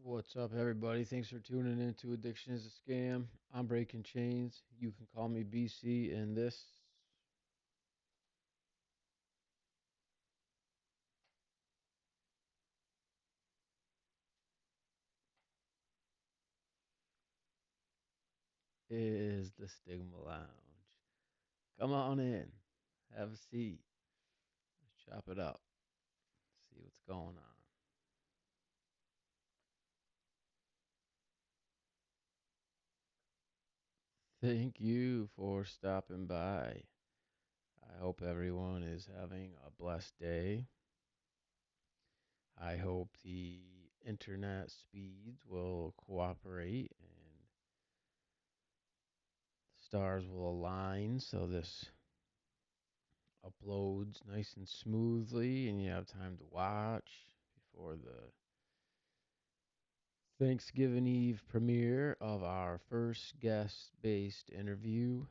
What's up, everybody? Thanks for tuning in to Addiction is a Scam. I'm Breaking Chains. You can call me BC, and this is the Stigma Lounge. Come on in, have a seat, let's chop it up, see what's going on. Thank you for stopping by. I hope everyone is having a blessed day. I hope the internet speeds will cooperate and the stars will align so this uploads nice and smoothly and you have time to watch before the Thanksgiving Eve premiere of our first guest based interview.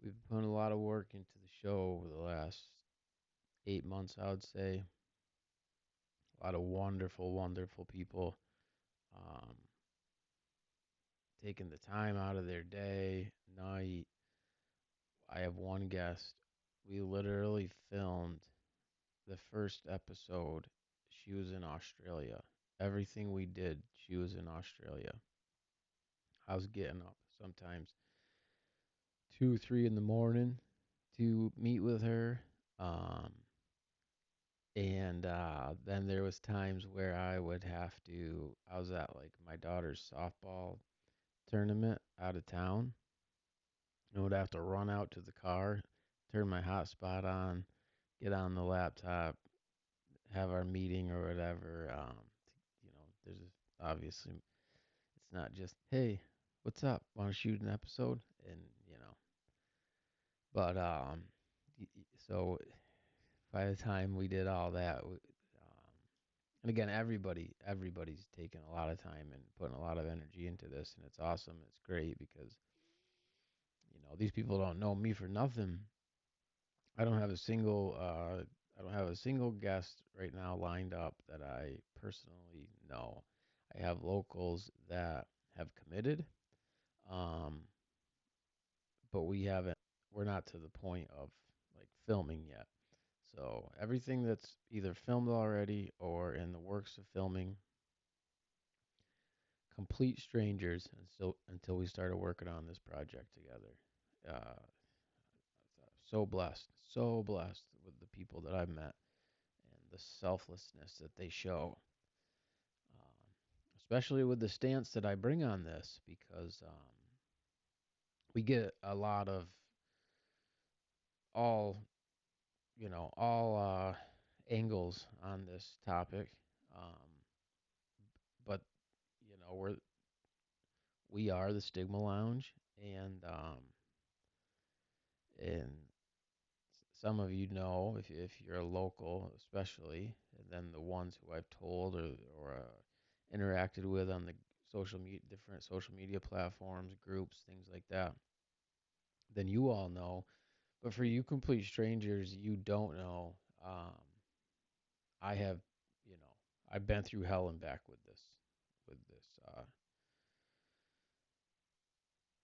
We've been putting a lot of work into the show over the last 8 months, I would say. A lot of wonderful, wonderful people um, taking the time out of their day, night. I have one guest. We literally filmed the first episode, she was in Australia. Everything we did, she was in Australia. I was getting up sometimes 2, 3 in the morning to meet with her. Um, and then there was times where I would have to. I was at like my daughter's softball tournament out of town. I would have to run out to the car, turn my hotspot on, get on the laptop, have our meeting or whatever. There's obviously it's not just hey, what's up? Want to shoot an episode? But so by the time we did all that, and again, everybody's taking a lot of time and putting a lot of energy into this, and it's awesome. It's great because these people don't know me for nothing. I don't have a single I don't have a single guest right now lined up that I personally know. I have locals that have committed, um, but we're not to the point of like filming yet. So everything that's either filmed already or in the works of filming, complete strangers until we started working on this project together. Uh, so blessed with the people that I've met and the selflessness that they show, um, especially with the stance that I bring on this, because we get a lot of all all angles on this topic, um, but we are the Stigma Lounge, and some of you know if you're a local, especially, and then the ones who I've told or interacted with on the different social media platforms, groups, things like that, then you all know. But for you complete strangers, you don't know. I have, I've been through hell and back with this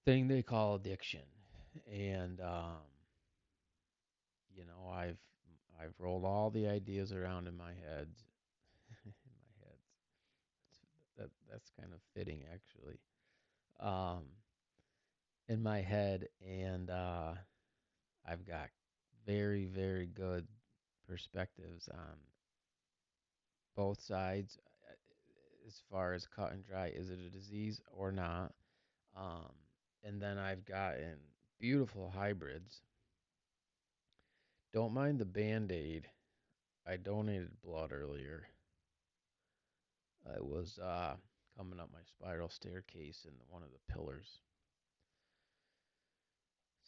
thing they call addiction, and I've rolled all the ideas around in my head, in my head. That's kind of fitting, actually. Um, in my head, and I've got very, very good perspectives on both sides as far as cut and dry. Is it a disease or not? Um, and then I've gotten beautiful hybrids. Don't mind the Band-Aid. I donated blood earlier. I was coming up my spiral staircase in one of the pillars.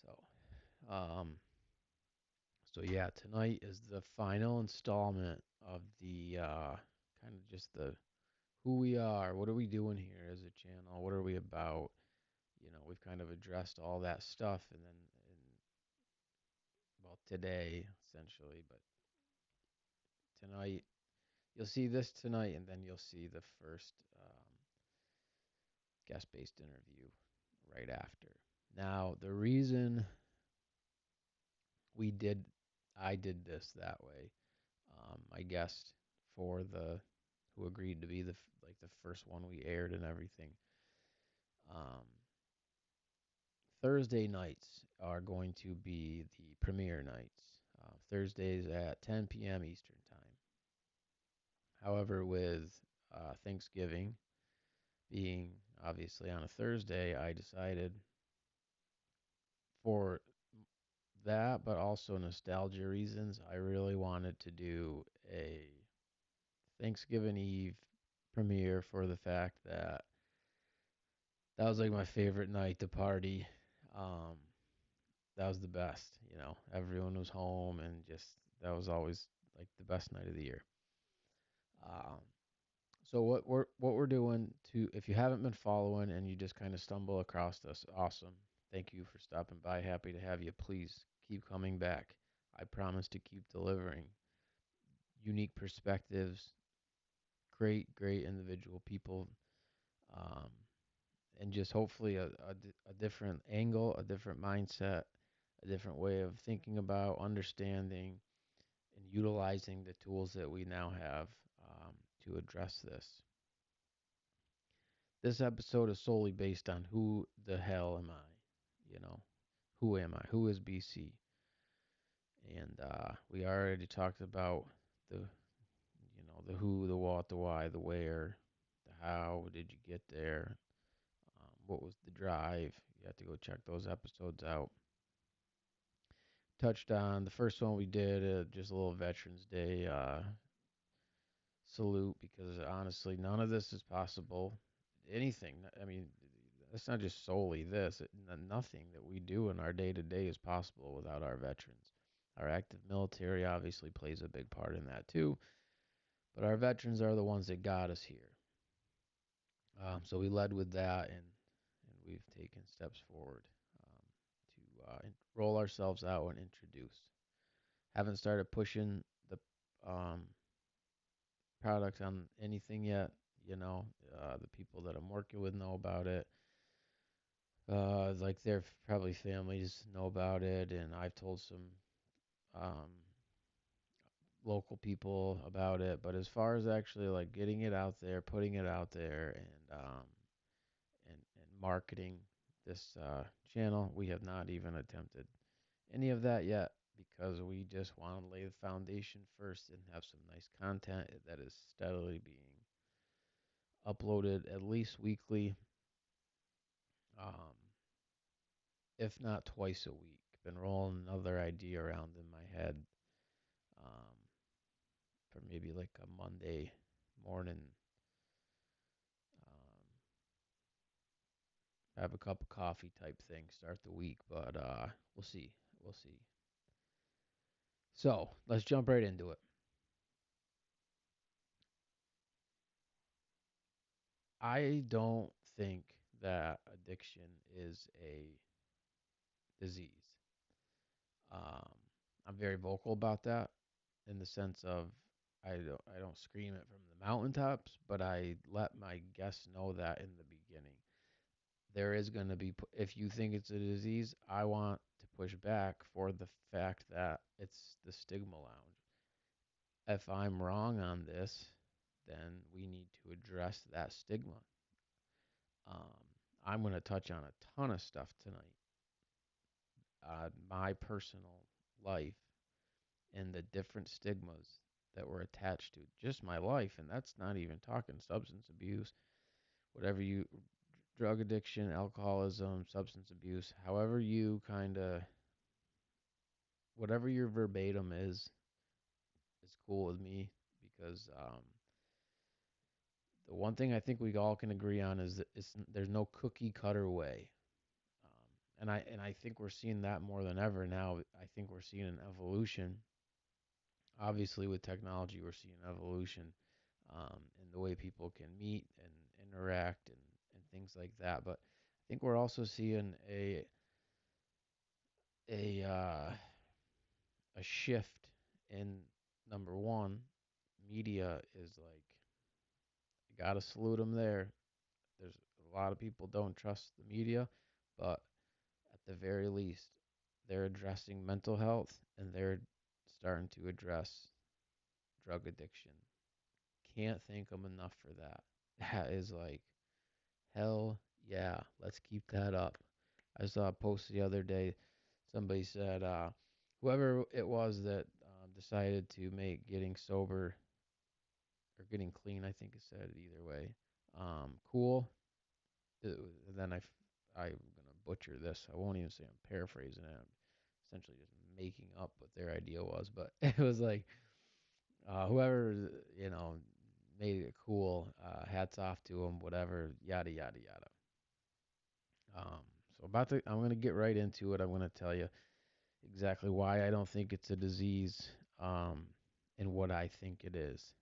So, um, so yeah, tonight is the final installment of the kind of just the who we are, what are we doing here as a channel, what are we about. We've kind of addressed all that stuff, and then well, today essentially, but tonight You'll see this tonight, and then you'll see the first guest-based interview right after. Now, the reason we did, I did this that way. My guest for the who agreed to be the first one we aired and everything. Um, Thursday nights are going to be the premiere nights. Thursdays at 10 p.m. Eastern time. However, with Thanksgiving being obviously on a Thursday, I decided for that, but also nostalgia reasons, I really wanted to do a Thanksgiving Eve premiere for the fact that that was like my favorite night to party. Um, that was the best, you know. Everyone was home and just that was always like the best night of the year. Um, so what we're doing to if you haven't been following and you just kind of stumble across us, awesome. Thank you for stopping by. Happy to have you. Please keep coming back. I promise to keep delivering unique perspectives, great individual people, um, and just hopefully a different angle, a different mindset, a different way of thinking about, understanding, and utilizing the tools that we now have to address this. This episode is solely based on who the hell am I? You know, who am I? Who is BC? And we already talked about the who, the what, the why, the where, the how did you get there? What was the drive? You have to go check those episodes out. Touched on the first one we did, just a little Veterans Day salute because honestly, none of this is possible. Anything, I mean, it's not just solely this. Nothing that we do in our day to day is possible without our veterans. Our active military obviously plays a big part in that too, but our veterans are the ones that got us here. So we led with that, and we've taken steps forward to roll ourselves out and introduce. Haven't started pushing the um, product on anything yet. You know, the people that I'm working with know about it. Like their probably families know about it, and I've told some um, local people about it. But as far as actually like getting it out there, putting it out there, and marketing this channel, we have not even attempted any of that yet because we just want to lay the foundation first and have some nice content that is steadily being uploaded at least weekly, um, if not twice a week. Been rolling another idea around in my head um, for maybe like a Monday morning. Have a cup of coffee type thing, start the week, but we'll see. We'll see. So let's jump right into it. I don't think that addiction is a disease. Um, I'm very vocal about that in the sense of I don't scream it from the mountaintops, but I let my guests know that in the beginning. There is going to be if you think it's a disease, I want to push back for the fact that it's the stigma lounge. If I'm wrong on this, then we need to address that stigma. Um, I'm going to touch on a ton of stuff tonight. My personal life and the different stigmas that were attached to just my life. And that's not even talking substance abuse, whatever you, drug addiction, alcoholism, substance abuse, however you kind of, whatever your verbatim is cool with me because the one thing I think we all can agree on is that there's no cookie cutter way. And I think we're seeing that more than ever now. I think we're seeing an evolution. Obviously, with technology, we're seeing evolution in the way people can meet and interact and things like that. But I think we're also seeing a a shift in number one, media is like, you gotta salute them there. There's a lot of people don't trust the media, but at the very least, they're addressing mental health and they're starting to address drug addiction. Can't thank them enough for that. That is like, hell yeah, let's keep that up. I saw a post the other day. Somebody said, whoever it was that decided to make getting sober or getting clean, I think it said either way, cool. And then I'm gonna butcher this. I won't even say I'm paraphrasing it. I'm essentially just making up what their idea was, but it was like, whoever made it cool. Hats off to them. Whatever. Yada yada yada. Um, I'm gonna get right into it. I'm gonna tell you exactly why I don't think it's a disease, and what I think it is.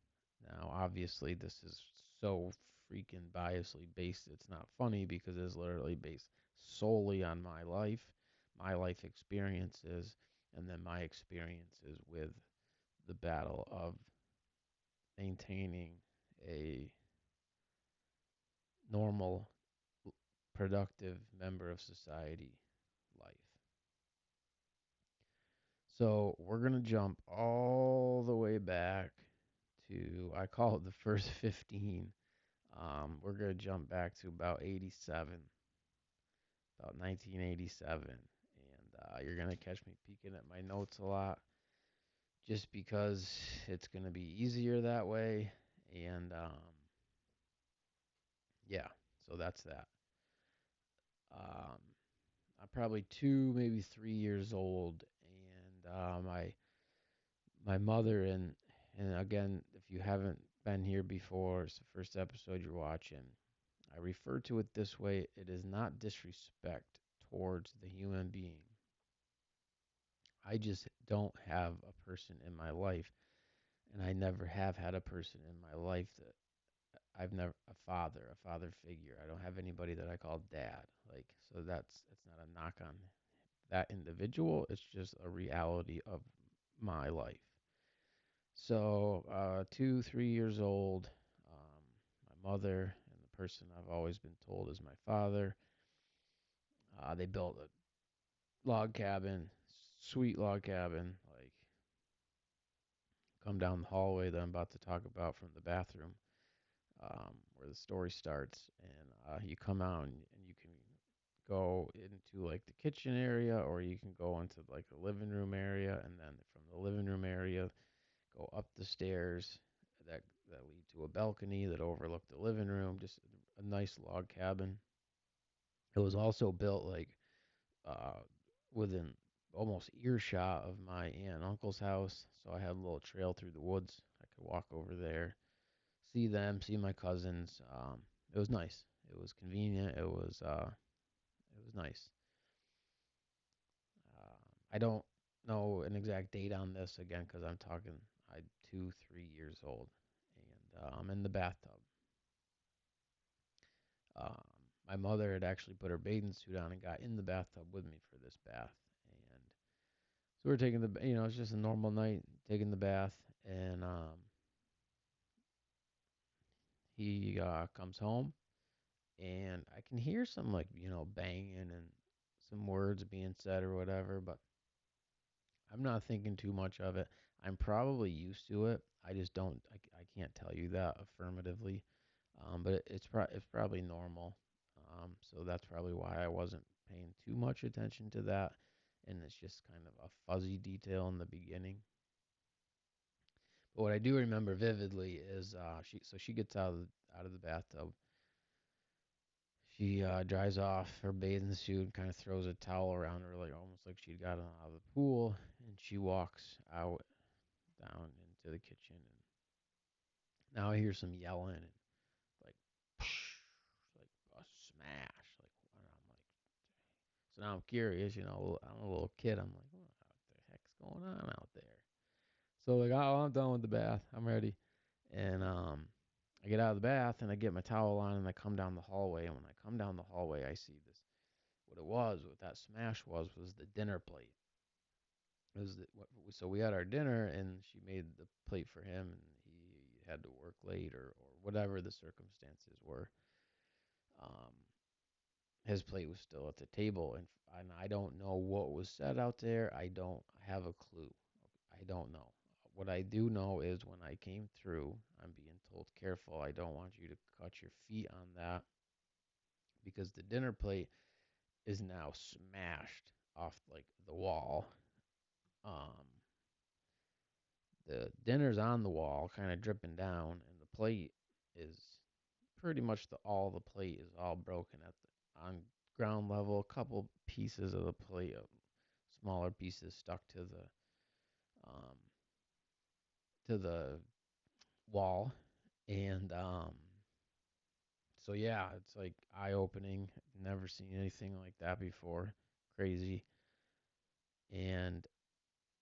Now, obviously, this is so freaking biasly based. It's not funny because it's literally based solely on my life experiences, and then my experiences with the battle of maintaining a normal, productive member of society life. So we're going to jump all the way back to, I call it the first 15. We're going to jump back to about 87, about 1987. And you're going to catch me peeking at my notes a lot just because it's going to be easier that way. And yeah, so that's that. Um, I'm probably 2, maybe 3 years old. And my mother, and again, if you haven't been here before, it's the first episode you're watching. I refer to it this way: it is not disrespect towards the human being. I just don't have a person in my life, and I never have had a person in my life that I've never a father figure. I don't have anybody that I call dad. Like, so that's it's not a knock on that individual. It's just a reality of my life. So, 2, 3 years old, my mother and the person I've always been told is my father. They built a log cabin, sweet log cabin. Like, come down the hallway that I'm about to talk about from the bathroom, where the story starts, and you come out and you can go into like the kitchen area, or you can go into like the living room area, and then from the living room area go up the stairs that lead to a balcony that overlook the living room. Just a nice log cabin. It was also built like uh, within almost earshot of my aunt and uncle's house, so I had a little trail through the woods. I could walk over there, see them, see my cousins. It was nice. It was convenient. It was nice. I don't know an exact date on this again because I'm talking. I'm 2, 3 years old, and I'm in the bathtub. Um, my mother had actually put her bathing suit on and got in the bathtub with me for this bath, and so we're taking it's just a normal night taking the bath, and he comes home, and I can hear some like banging and some words being said or whatever, but I'm not thinking too much of it. I'm probably used to it. I just don't. I can't tell you that affirmatively. But it's probably normal. So that's probably why I wasn't paying too much attention to that, and it's just kind of a fuzzy detail in the beginning. But what I do remember vividly is she gets out of the bathtub. She dries off her bathing suit, kind of throws a towel around her, like almost like she'd gotten out of the pool, and she walks out down into the kitchen. And now I hear some yelling and like, like a smash, like, and I'm like, so now I'm curious, I'm a little kid. I'm like, what the heck's going on out there? So like, oh, I'm done with the bath. I'm ready. And I get out of the bath and I get my towel on and I come down the hallway. And when I come down the hallway, I see this. What that smash was the dinner plate. It was so we had our dinner and she made the plate for him and had to work late or whatever the circumstances were. Um, his plate was still at the table, and I don't know what was said out there. I don't have a clue. I don't know. What I do know is when I came through, I'm being told, careful, I don't want you to cut your feet on that because the dinner plate is now smashed off like the wall. Um, the dinner's on the wall, kind of dripping down, and the plate is pretty much all the plate is all broken on ground level. A couple pieces of the plate, smaller pieces stuck um, to the wall, and so yeah, it's like eye opening. Never seen anything like that before. Crazy, and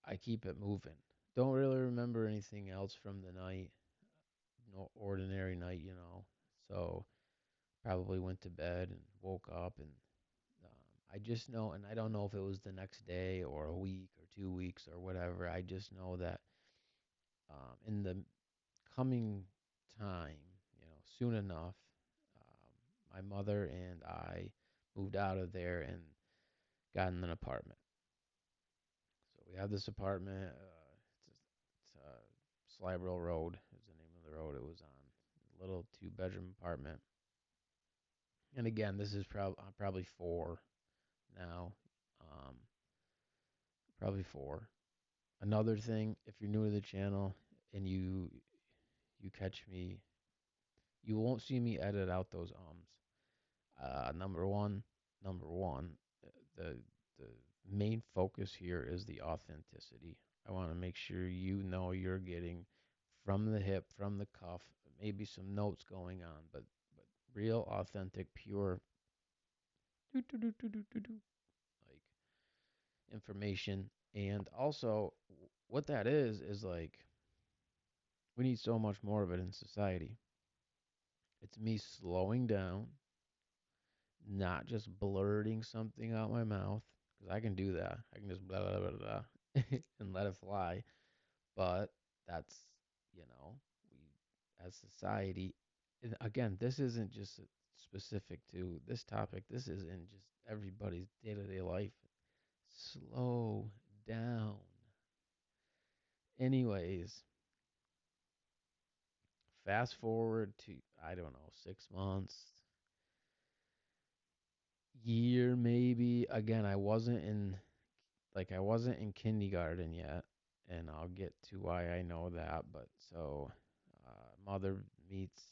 I keep it moving. Don't really remember anything else from the night. No ordinary night, you know. So probably went to bed and woke up and I just know, and I don't know if it was the next day or a week or 2 weeks or whatever. I just know that in the coming time, you know, soon enough, my mother and I moved out of there and got in an apartment. So we have this apartment. It's Slibro Road is the name of the road it was on. A little 2 bedroom apartment. And again, this is probably four now. Um, Probably four. Another thing, if you're new to the channel and you catch me, you won't see me edit out those ums. Number one, the the main focus here is the authenticity. I want to make sure you know you're getting from the hip, from the cuff, maybe some notes going on, but real, authentic, pure, like information. And also, what that is like we need so much more of it in society. It's me slowing down, not just blurting something out my mouth, because I can do that. I can just blah, blah, blah, blah, and let it fly. But that's, you know, we as society, and again, this isn't just specific to this topic, this is in just everybody's day to day life. Slow down. Anyways, fast forward to, I don't know, 6 months, year maybe. Again, I wasn't in kindergarten yet, and I'll get to why I know that. But so, mother meets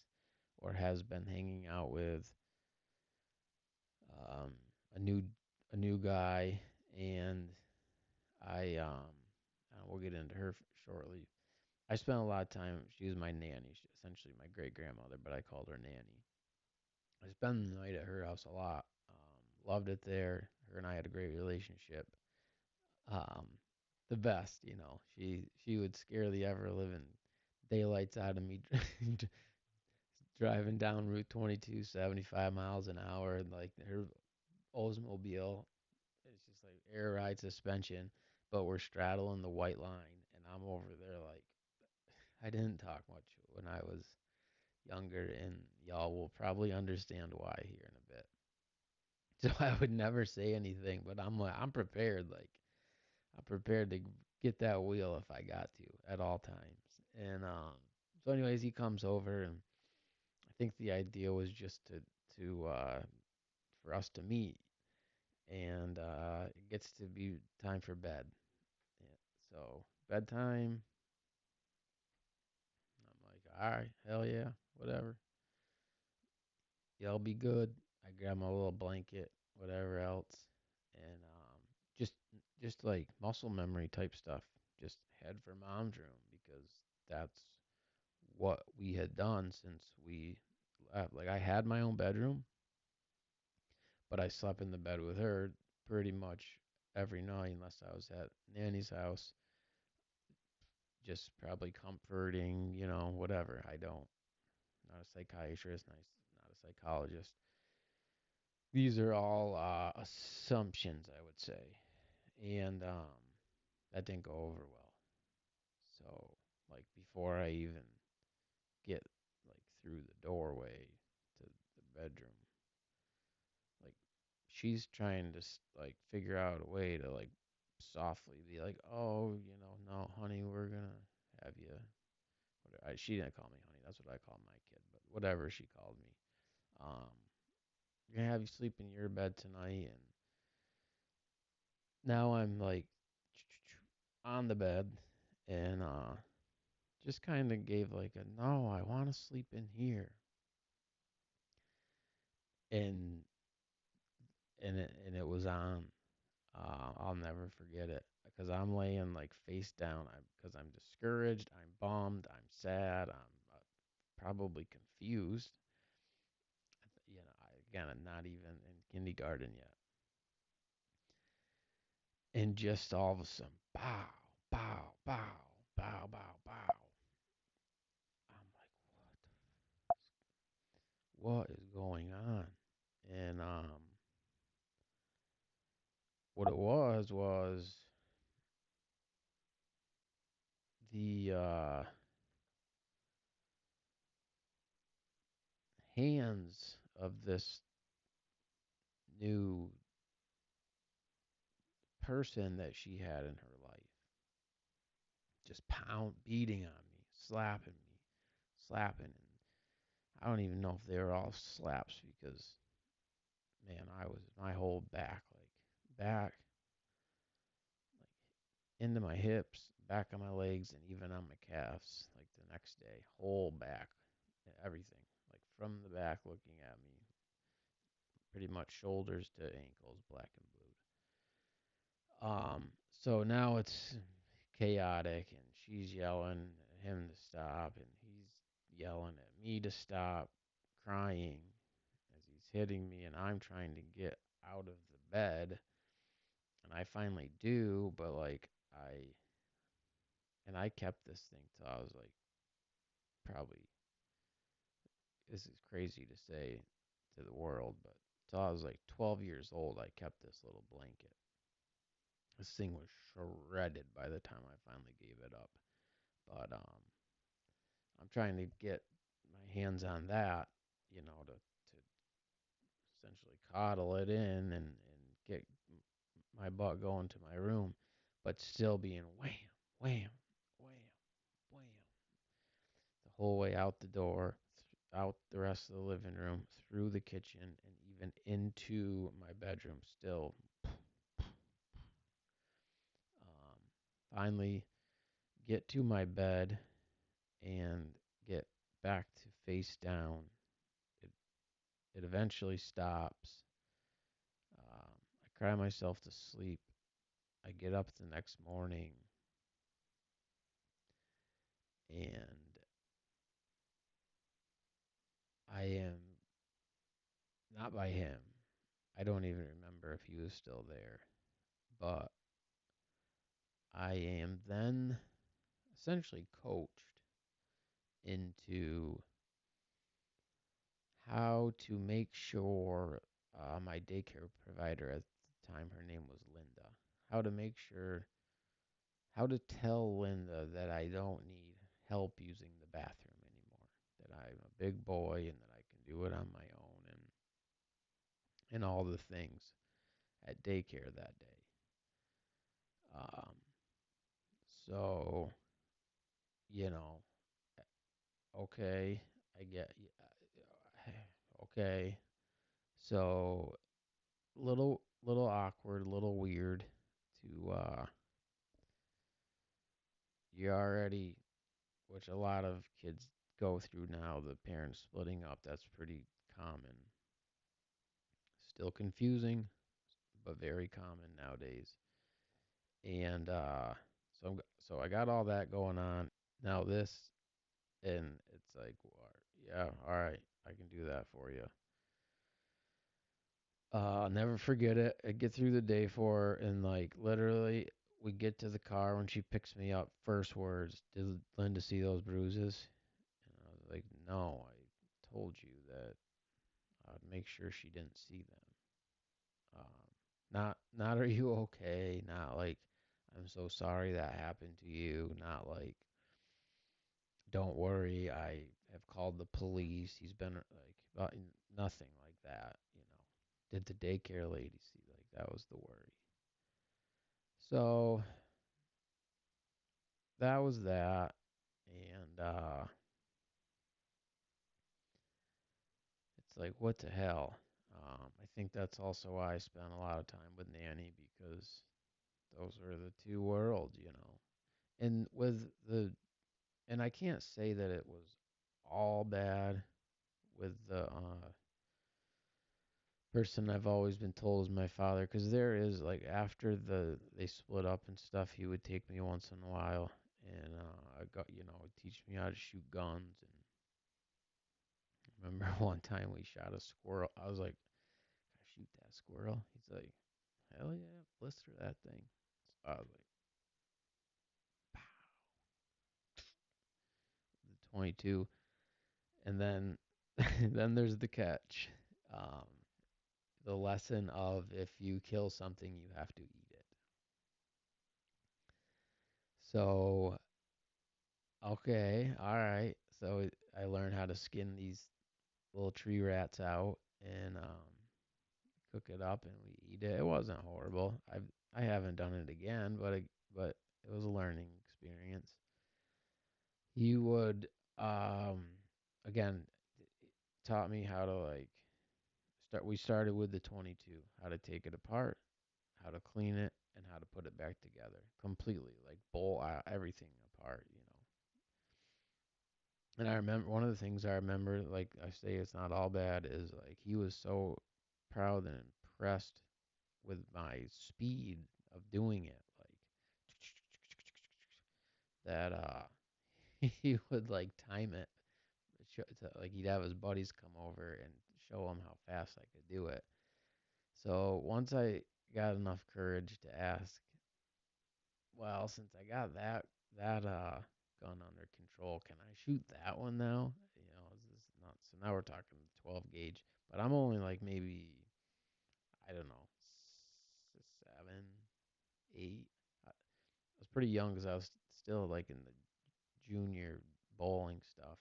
or has been hanging out with um, a new guy, and we'll get into her shortly. I spent a lot of time. She was my nanny, essentially my great grandmother, but I called her nanny. I spent the night at her house a lot. Loved it there. Her and I had a great relationship. Um, the best, you know. She would scare the ever living daylights out of me driving down Route 22, 75 miles an hour, and like her Oldsmobile. It's just like air ride suspension, but we're straddling the white line, and I'm over there like I didn't talk much when I was younger, and y'all will probably understand why here in a bit. So I would never say anything, but I'm like I'm prepared. Like I'm prepared to get that wheel if I got to at all times. And so, anyways, he comes over, and I think the idea was just to for us to meet, and it gets to be time for bed. Yeah. So bedtime, I'm like, all right, hell yeah, whatever. Y'all be good. I grab my little blanket, whatever else, and just just like muscle memory type stuff. Just head for mom's room because that's what we had done since we left. Like I had my own bedroom, but I slept in the bed with her pretty much every night unless I was at Nanny's house, just probably comforting, you know, whatever. I don't, not a psychiatrist, not a psychologist. These are all assumptions, I would say, and that didn't go over well. So, like before I even get like through the doorway to the bedroom. Like she's trying to like figure out a way to like softly be like, "Oh, no, honey, we're gonna have you." She didn't call me honey. That's what I call my kid, but whatever she called me. Um, we're gonna have you sleep in your bed tonight, and now I'm like on the bed, and just kind of gave like a no, I want to sleep in here, and it was on. I'll never forget it because I'm laying like face down. Because I'm discouraged, I'm bummed, I'm sad, I'm probably confused. Again, I'm not even in kindergarten yet, and just all of a sudden, bow, bow, bow, bow, bow, bow. I'm like, what is going on? And what it was the hands of this new person that she had in her life just beating on me, slapping. And I don't even know if they were all slaps because, man, I was my whole back, like into my hips, back on my legs, and even on my calves. Like the next day, whole back, everything, like from the back looking at me, pretty much shoulders to ankles, black and blue. So now it's chaotic, and she's yelling at him to stop, and he's yelling at me to stop, crying as he's hitting me, and I'm trying to get out of the bed, and I finally do, but like I kept this thing till I was like probably, this is crazy to say to the world, but till I was like 12 years old, I kept this little blanket. This thing was shredded by the time I finally gave it up. But I'm trying to get my hands on that, to essentially coddle it in and get my butt going to my room, but still being wham, wham, wham, wham the whole way out the door, out the rest of the living room, through the kitchen, and even into my bedroom still. Finally get to my bed and get back to face down. It, it eventually stops. I cry myself to sleep. I get up the next morning and I am not by him. I don't even remember if he was still there. But I am then essentially coached into how to make sure my daycare provider at the time, her name was Linda, how to make sure, how to tell Linda that I don't need help using the bathroom anymore, that I'm a big boy and that I can do it on my own and all the things at daycare that day. Um, so, you know, okay, I get, okay. So, little awkward, little weird to you already, which a lot of kids go through now, the parents splitting up. That's pretty common. Still confusing, but very common nowadays. And so I got all that going on. Now this, and it's like, well, yeah, all right, I can do that for you. I'll never forget it. I get through the day for her, and like literally, we get to the car when she picks me up. First words, "Did Linda see those bruises?" And I was like, "No, I told you that I'd make sure she didn't see them. Not are you okay? Not like I'm so sorry that happened to you. Not like don't worry, I have called the police. He's been nothing like that, you know. Did the daycare lady see, like, that was the worry. So that was that. And it's like, what the hell? I think that's also why I spent a lot of time with Nanny, because those are the two worlds, you know. And with the, and I can't say that it was all bad with the person I've always been told is my father, because there is, like, after they split up and stuff, he would take me once in a while, and I got, you know, would teach me how to shoot guns. And I remember one time we shot a squirrel. I was like, "Can I shoot that squirrel?" He's like, "Hell yeah, blister that thing." So I was like, "Pow!" The 22, and then then there's the catch. Um, the lesson of, if you kill something, you have to eat it. So, okay, all right. So I learned how to skin these little tree rats out and cook it up, and we eat it. It wasn't horrible. I haven't done it again, but it was a learning experience. He would um again taught me how to, like, start. We started with the 22, how to take it apart, how to clean it, and how to put it back together completely, like bowl everything apart, you know. And I remember one of the things I remember, like I say, it's not all bad, is like he was so proud and impressed with my speed of doing it, like that. He would, like, time it, like, he'd have his buddies come over and show him how fast I could do it. So once I got enough courage to ask, well, since I got that gun under control, can I shoot that one now? You know, is this not, so now we're talking 12 gauge, but I'm only like maybe, I don't know, 7, 8. I was pretty young because I was still, like, in the junior bowling stuff,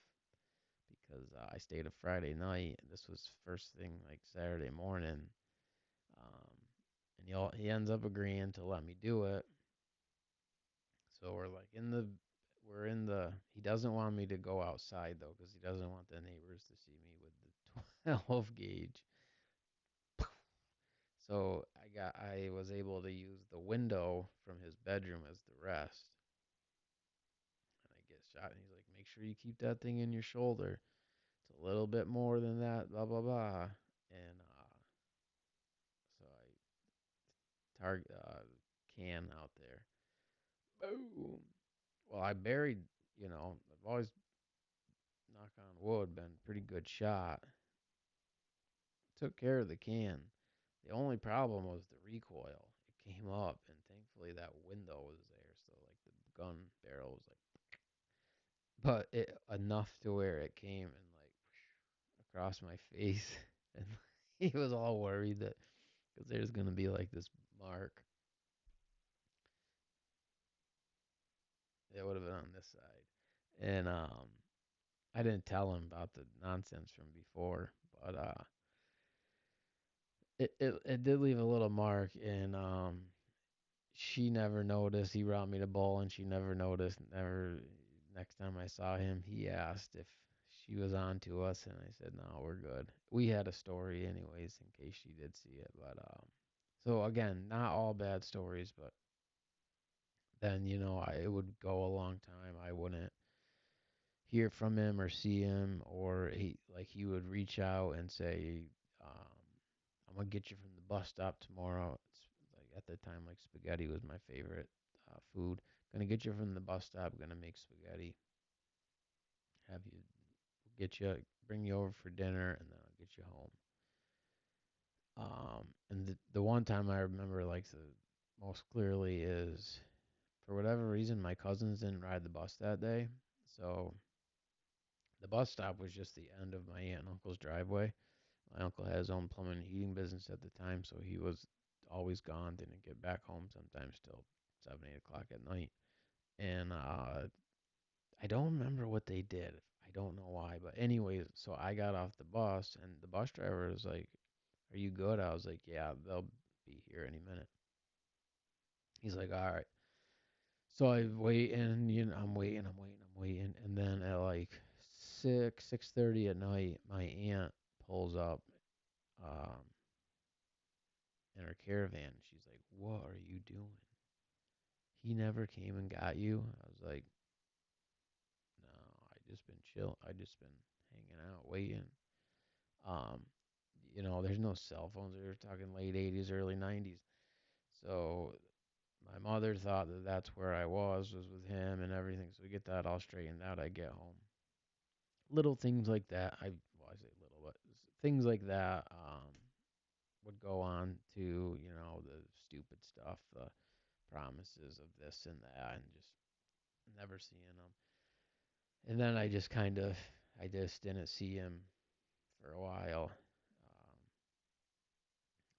because I stayed a Friday night, and this was first thing like Saturday morning. Um, and he ends up agreeing to let me do it. So we're in the, he doesn't want me to go outside though, because he doesn't want the neighbors to see me with the 12 gauge. So I was able to use the window from his bedroom as the rest. And I get shot, and he's like, "Make sure you keep that thing in your shoulder. It's a little bit more than that, blah blah blah." And so I target can out there. Boom. Well, I buried, you know, I've always, knock on wood, been a pretty good shot. Took care of the can. The only problem was the recoil. It came up, and thankfully that window was there, so, like, the gun barrel was like, but it enough to where it came and, like, across my face, and he was all worried that, because there's gonna be like this mark. It would have been on this side, and I didn't tell him about the nonsense from before, but it did leave a little mark, and she never noticed. He brought me to bowl, and she never noticed. Never. Next time I saw him, he asked if she was on to us, and I said, "No, we're good." We had a story anyways, in case she did see it, but so again, not all bad stories, but then, you know, it would go a long time. I wouldn't hear from him or see him, or he would reach out and say, "I'm gonna get you from the bus stop tomorrow." It's like, at the time, like, spaghetti was my favorite food. Gonna get you from the bus stop. Gonna make spaghetti. Have you get you bring you over for dinner, and then I'll get you home. And the one time I remember, like, the most clearly is, for whatever reason, my cousins didn't ride the bus that day, so the bus stop was just the end of my aunt and uncle's driveway. My uncle had his own plumbing and heating business at the time, so he was always gone. Didn't get back home sometimes till 7, 8 o'clock at night. And I don't remember what they did. I I don't know why, but anyways, so I got off the bus and the bus driver was like, "Are you good?" I was like, "Yeah, they'll be here any minute." He's like, "All right." So I wait and I'm waiting, and then at like 6:30 at night, my aunt pulls up um in her caravan. She's like, "What are you doing? He never came and got you?" I was like, "No, I just been chill. I just been hanging out, waiting." Um, there's no cell phones. We were talking late 80s, early 90s. So my mother thought that that's where I was with him and everything. So we get that all straightened out. I get home. Little things like that. I say little, but things like that would go on to, the stupid stuff, the promises of this and that, and just never seeing them. And then I just didn't see him for a while.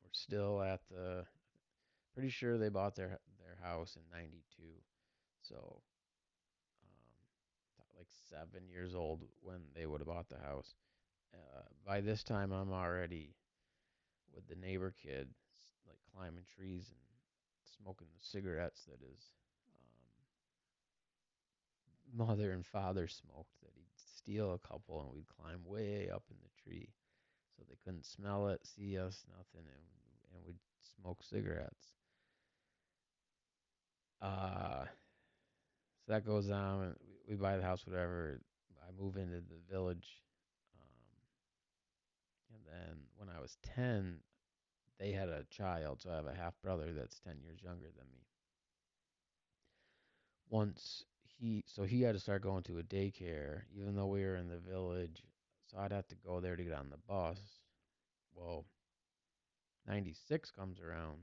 We're still at pretty sure they bought their house in '92, so like 7 years old when they would have bought the house. By this time, I'm already with the neighbor kid, like climbing trees and smoking the cigarettes that his mother and father smoked. That he'd steal a couple and we'd climb way up in the tree, so they couldn't smell it, see us, nothing, and we'd smoke cigarettes. So that goes on. And we buy the house, whatever. I move into the village, and then when I was 10, they had a child, so I have a half brother that's 10 years younger than me. Once he had to start going to a daycare, even though we were in the village, so I'd have to go there to get on the bus. Well, 96 comes around,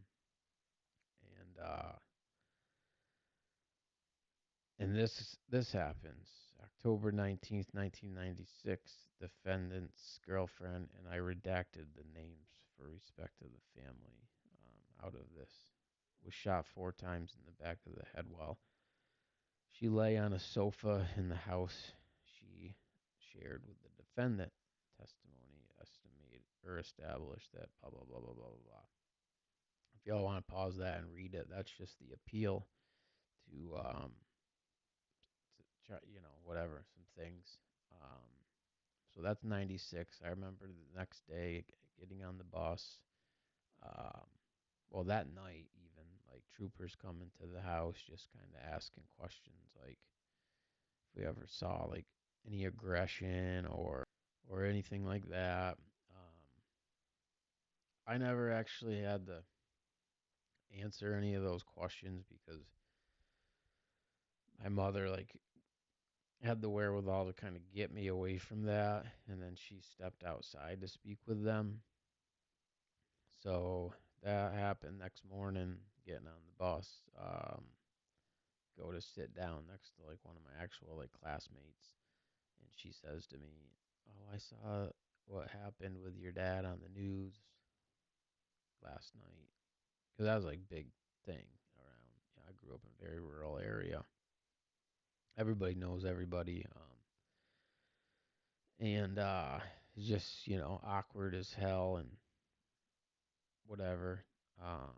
and this happens. October 19th, 1996, defendant's girlfriend, and I redacted the names for respect to the family, out of this, was shot 4 times in the back of the head while she lay on a sofa in the house she shared with the defendant. Testimony established that blah blah blah blah blah blah. If y'all want to pause that and read it, that's just the appeal to try, whatever, some things. Um, so that's 96. I remember the next day getting on the bus. Um, well, that night even, like troopers coming to the house, just kind of asking questions, like if we ever saw like any aggression or anything like that. I never actually had to answer any of those questions because my mother like had the wherewithal to kind of get me away from that, and then she stepped outside to speak with them. So that happened next morning, getting on the bus, go to sit down next to like one of my actual like classmates, and she says to me, "Oh, I saw what happened with your dad on the news last night," because that was like big thing around. I grew up in a very rural area. Everybody knows everybody, and it's just awkward as hell and whatever. Um,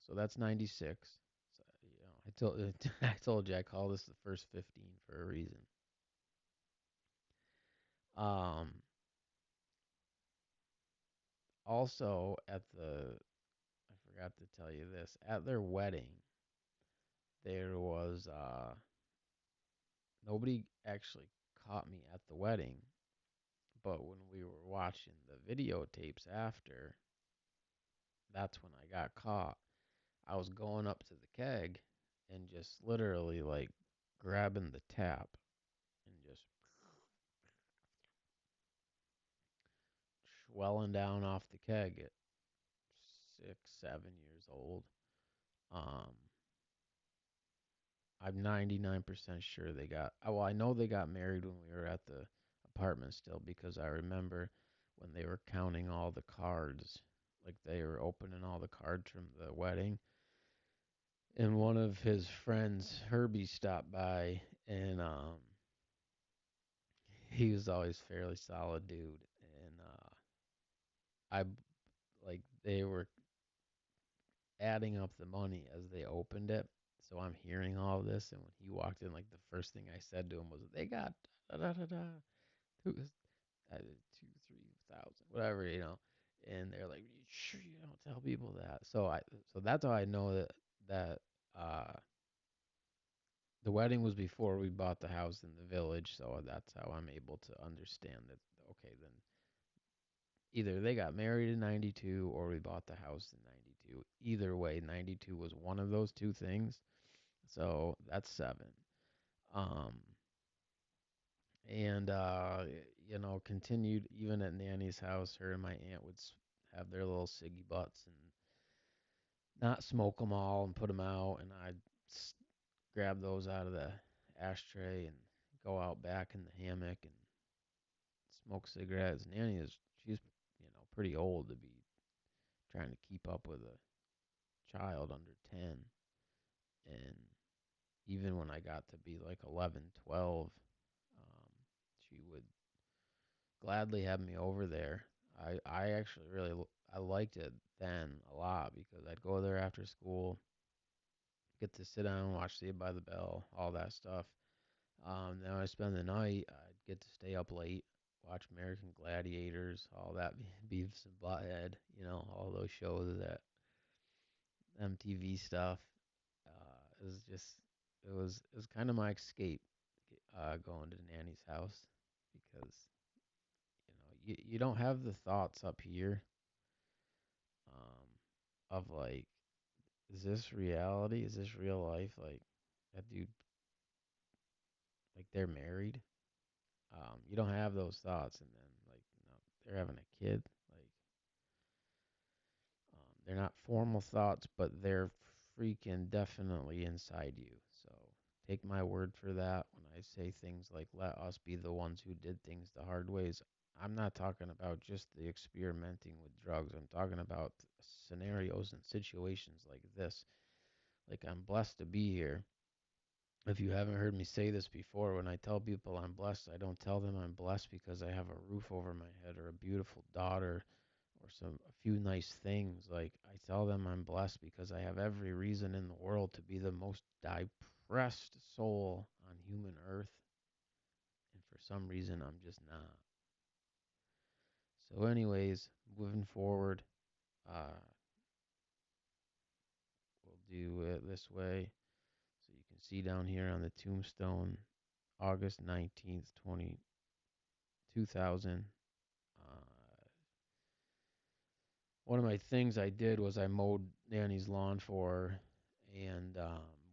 so that's 96. So, I told I told you I call this the first 15 for a reason. Um, Also I forgot to tell you this, at their wedding there was nobody actually caught me at the wedding, but when we were watching the videotapes after, that's when I got caught. I was going up to the keg and just literally like grabbing the tap and just swelling down off the keg at 6, 7 years old. Um, I'm 99% sure they got. Well, I know they got married when we were at the apartment still because I remember when they were counting all the cards, like they were opening all the cards from the wedding. And one of his friends, Herbie, stopped by and he was always fairly solid dude, and I like they were adding up the money as they opened it. So I'm hearing all of this, and when he walked in, like the first thing I said to him was, "They got da da da da two, 3,000, whatever, you know." And they're like, "You sure you don't tell people that?" So that's how I know that uh, the wedding was before we bought the house in the village. So that's how I'm able to understand that. Okay, then either they got married in 92 or we bought the house in 92. Either way, 92 was one of those two things. So that's seven. Um, and continued even at Nanny's house. Her and my aunt would have their little ciggy butts and not smoke them all and put them out. And I'd grab those out of the ashtray and go out back in the hammock and smoke cigarettes. Nanny she's pretty old to be trying to keep up with a child under 10. And even when I got to be like 11, 12, she would gladly have me over there. I actually really I liked it then a lot because I'd go there after school, get to sit down, watch Saved by the Bell, all that stuff. Then I spend the night. I'd get to stay up late, watch American Gladiators, all that Beavis and Butthead, all those shows, that MTV stuff. It was just it was kind of my escape, going to Nanny's house because you don't have the thoughts up here, of like, is this reality? Is this real life? Like that dude, like they're married. You don't have those thoughts, and then like no, they're having a kid. Like, they're not formal thoughts, but they're freaking definitely inside you. So take my word for that when I say things like, let us be the ones who did things the hard ways. I'm not talking about just the experimenting with drugs. I'm talking about scenarios and situations like this. Like, I'm blessed to be here. If you haven't heard me say this before, when I tell people I'm blessed, I don't tell them I'm blessed because I have a roof over my head or a beautiful daughter or a few nice things. Like, I tell them I'm blessed because I have every reason in the world to be the most depressed soul on human earth, and for some reason I'm just not. So anyways, moving forward, uh we'll do it this way. So you can see down here on the tombstone, August 19th, 2000. Uh, One of my things I did was I mowed Nanny's lawn for her, and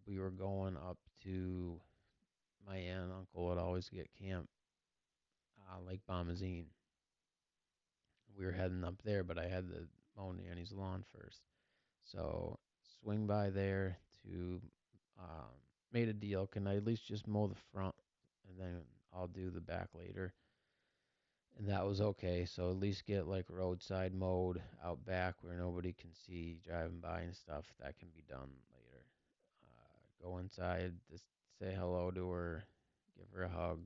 we were going up to my aunt and uncle would always get camp, Lake Bomazine. We were heading up there, but I had to mow Nanny's lawn first. So swing by there to um, made a deal. Can I at least just mow the front, and then I'll do the back later? And that was okay. So at least get like roadside mode out back where nobody can see driving by and stuff. That can be done later. Go inside, just say hello to her, give her a hug.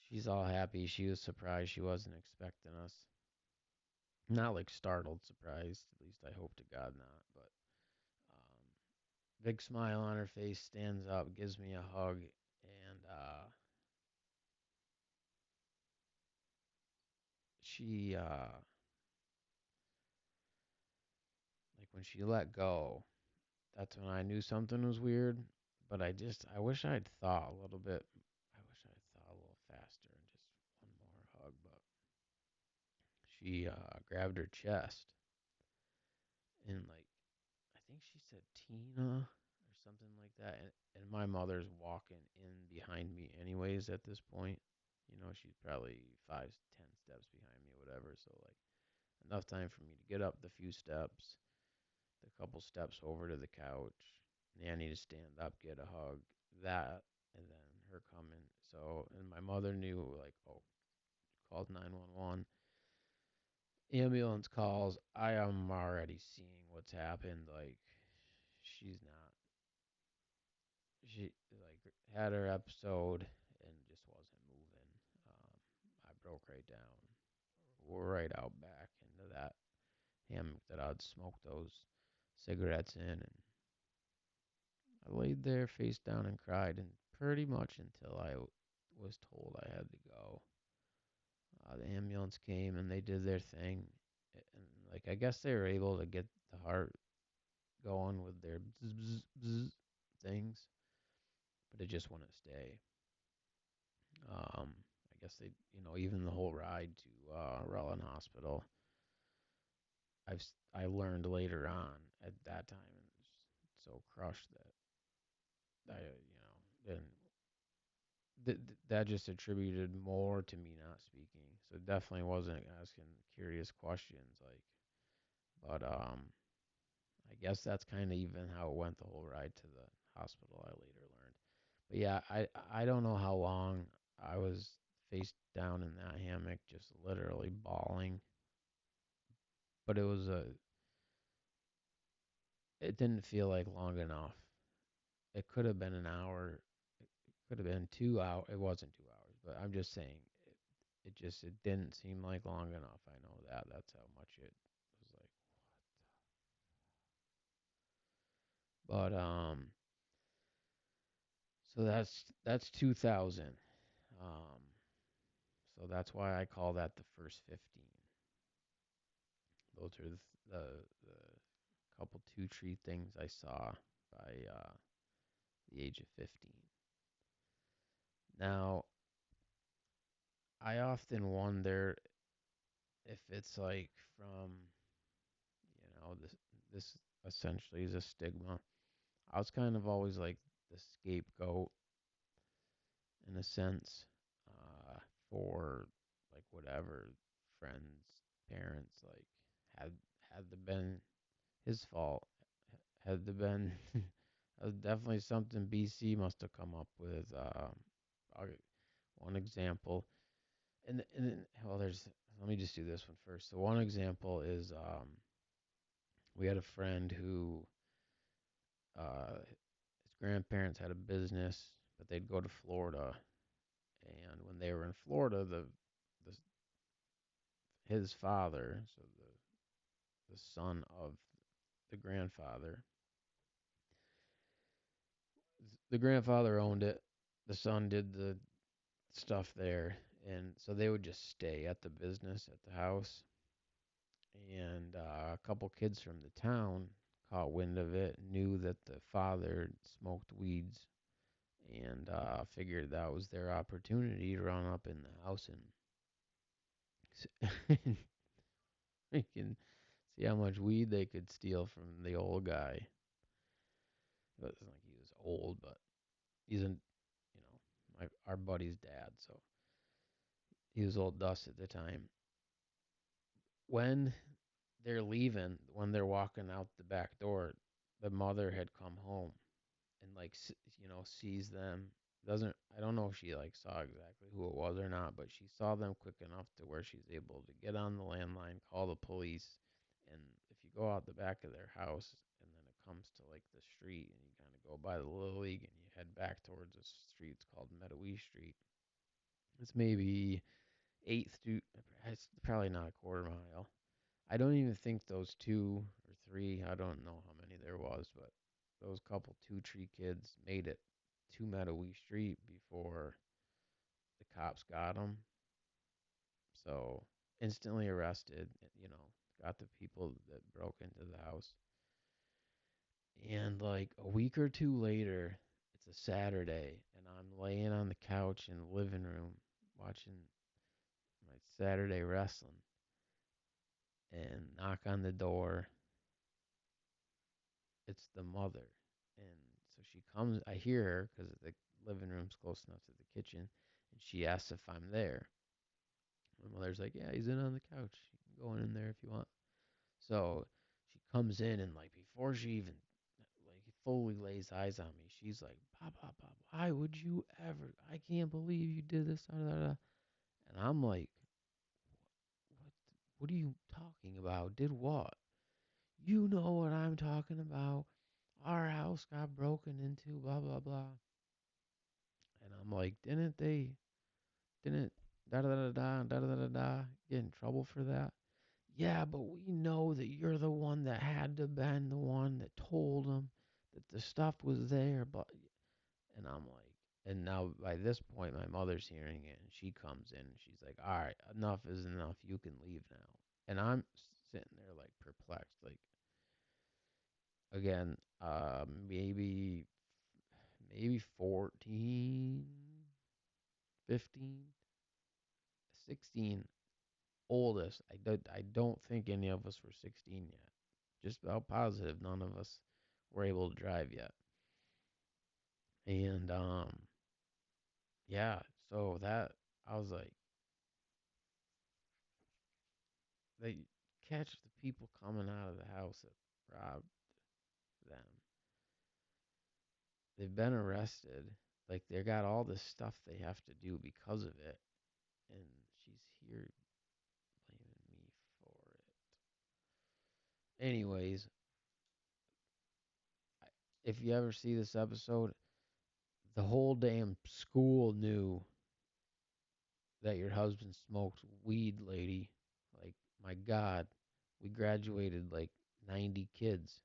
She's all happy. She was surprised. She wasn't expecting us. Not like startled surprised. At least I hope to God not. But big smile on her face, stands up, gives me a hug, and she like when she let go, that's when I knew something was weird. But I wish I'd thought a little bit. I wish I'd thought a little faster and just one more hug. But she grabbed her chest and like I think she said Tina or something like that. And my mother's walking in behind me anyways at this point. She's probably 5, 10 steps behind me, whatever. So like enough time for me to get up the few steps, the couple steps over to the couch. Nanny to stand up, get a hug, that, and then her coming. So, and my mother knew, like, oh, called 911. Ambulance calls. I am already seeing what's happened. Like, she's not. She, like, had her episode and just wasn't moving. broke right down, right out back into that hammock that I'd smoked those cigarettes in, and I laid there face down and cried, and pretty much until I was told I had to go. The ambulance came and they did their thing, and like I guess they were able to get the heart going with their bzz, bzz, bzz things, but it just wouldn't stay. I guess they, even the whole ride to Rutland Hospital, I learned later on at that time, and was so crushed that I, then that just attributed more to me not speaking. So definitely wasn't asking curious questions, like, but I guess that's kind of even how it went the whole ride to the hospital. I later learned, but yeah, I don't know how long I was face down in that hammock, just literally bawling. But it didn't feel like long enough. It could have been an hour. It could have been 2 hours. It wasn't 2 hours, but I'm just saying it didn't seem like long enough. I know that. That's how much it was like. But so that's 2000. Um, so that's why I call that the first 15. Those are the couple two tree things I saw by the age of 15. Now, I often wonder if it's like from, this essentially is a stigma. I was kind of always like the scapegoat in a sense, for like whatever friends, parents, like had had the been his fault, had the been definitely something BC must have come up with. One example, and well, there's let me just do this one first. So one example is we had a friend who his grandparents had a business, but they'd go to Florida, and when they were in Florida, the his father, so the son of the grandfather, the grandfather owned it. The son did the stuff there, and so they would just stay at the business at the house. And a couple kids from the town caught wind of it, knew that the father smoked weeds, and figured that was their opportunity to run up in the house and freaking see how much weed they could steal from the old guy. It wasn't like he was old, but he's our buddy's dad, so he was old dust at the time. When they're leaving, when they're walking out the back door, the mother had come home and like sees them. Doesn't I don't know if she like saw exactly who it was or not, but she saw them quick enough to where she's able to get on the landline, call the police, and if you go out the back of their house and then it comes to like the street and you kind of go by the Little League and you head back towards a street, it's called Meadowy Street. It's maybe eighth to it's probably not a quarter mile. I don't even think those two or three, I don't know how many there was, but those couple two tree kids made it to Meadowy Street before the cops got them. So instantly arrested, got the people that broke into the house. And like a week or two later, it's a Saturday, and I'm laying on the couch in the living room watching my Saturday wrestling and knock on the door. It's the mother. And so she comes, I hear her because the living room's close enough to the kitchen, and she asks if I'm there. My mother's like, yeah, he's in on the couch. You can go in there if you want. So she comes in, and like before she even like fully lays eyes on me, she's like, Pop, Pop, Pop, why would you ever? I can't believe you did this. Da, da, da. And I'm like, what? What are you talking about? Did what? You know what I'm talking about. Our house got broken into, blah, blah, blah. And I'm like, didn't Da da da da da da da da. Get in trouble for that. Yeah, but we know that you're the one that had to been the one that told him that the stuff was there. But and I'm like, and now by this point, my mother's hearing it, and she comes in, and she's like, "All right, enough is enough. You can leave now." And I'm sitting there like perplexed, like again, maybe 14, 15, 16, oldest. I don't think any of us were 16 yet. Just about positive none of us were able to drive yet. And yeah, so that I was like, they catch the people coming out of the house that robbed them. They've been arrested. Like they got all this stuff they have to do because of it, and she's here blaming me for it. Anyways, if you ever see this episode, the whole damn school knew that your husband smoked weed, lady. Like, my God, we graduated like 90 kids.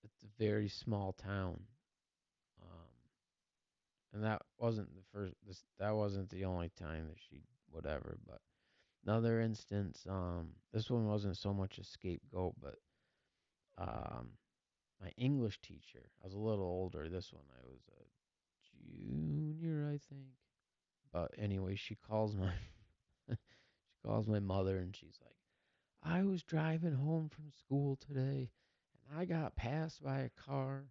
It's a very small town. Um, and that wasn't the first, that wasn't the only time that she, whatever. But another instance, this one wasn't so much a scapegoat, but um, my English teacher, I was a little older. This one, I was a junior, I think. But anyway, she calls my mother and she's like, I was driving home from school today and I got passed by a car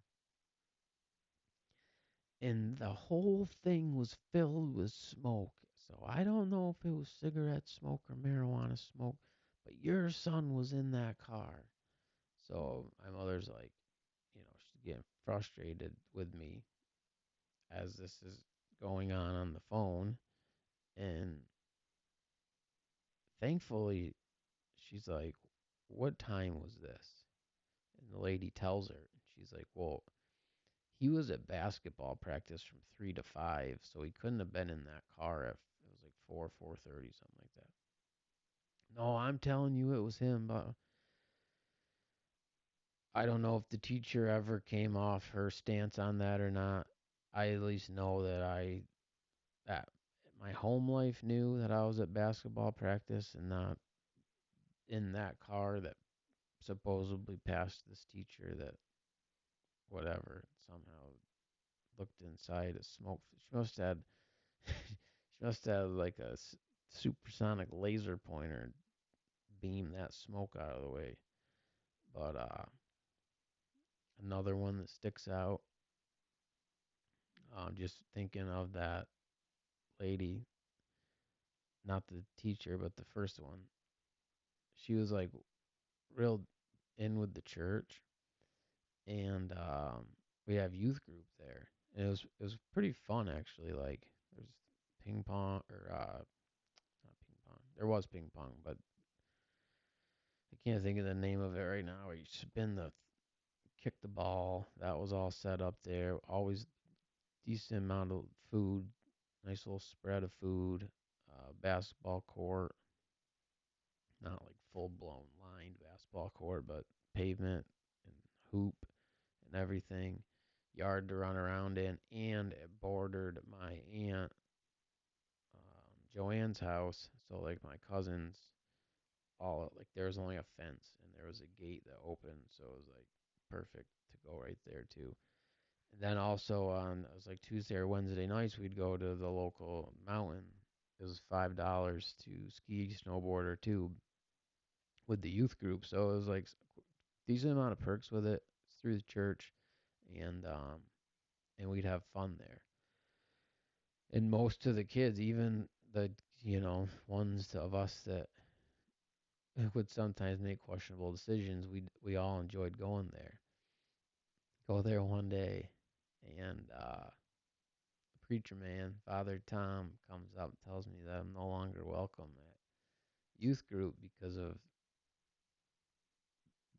and the whole thing was filled with smoke. So I don't know if it was cigarette smoke or marijuana smoke, but your son was in that car. So my mother's like, she's getting frustrated with me as this is going on the phone. And thankfully, she's like, what time was this? And the lady tells her, and she's like, well, he was at basketball practice from 3 to 5, so he couldn't have been in that car if it was like 4:30, something like that. No, I'm telling you, it was him. But I don't know if the teacher ever came off her stance on that or not. I at least know that my home life knew that I was at basketball practice and not in that car that supposedly passed this teacher that whatever somehow looked inside a smoke. She must have like a supersonic laser pointer and beam that smoke out of the way. But another one that sticks out, just thinking of that lady, not the teacher, but the first one. She was like real in with the church, and we have youth group there, and it was pretty fun actually. Like there's ping pong or not ping pong. There was ping pong, but I can't think of the name of it right now. Where you spin the kick the ball. That was all set up there. Always decent amount of food, nice little spread of food. Basketball court, not like full blown lined basketball court, but pavement and hoop and everything. Yard to run around in, and it bordered my aunt Joanne's house. So like my cousins, all like there was only a fence and there was a gate that opened, so it was like perfect to go right there too. And then also on it was like Tuesday or Wednesday nights we'd go to the local mountain. It was $5 to ski, snowboard, or tube with the youth group. So it was like decent amount of perks with it. It's through the church, and we'd have fun there. And most of the kids, even the ones of us that would sometimes make questionable decisions, we all enjoyed going there. Go there one day, and the preacher man, Father Tom, comes up and tells me that I'm no longer welcome at youth group because of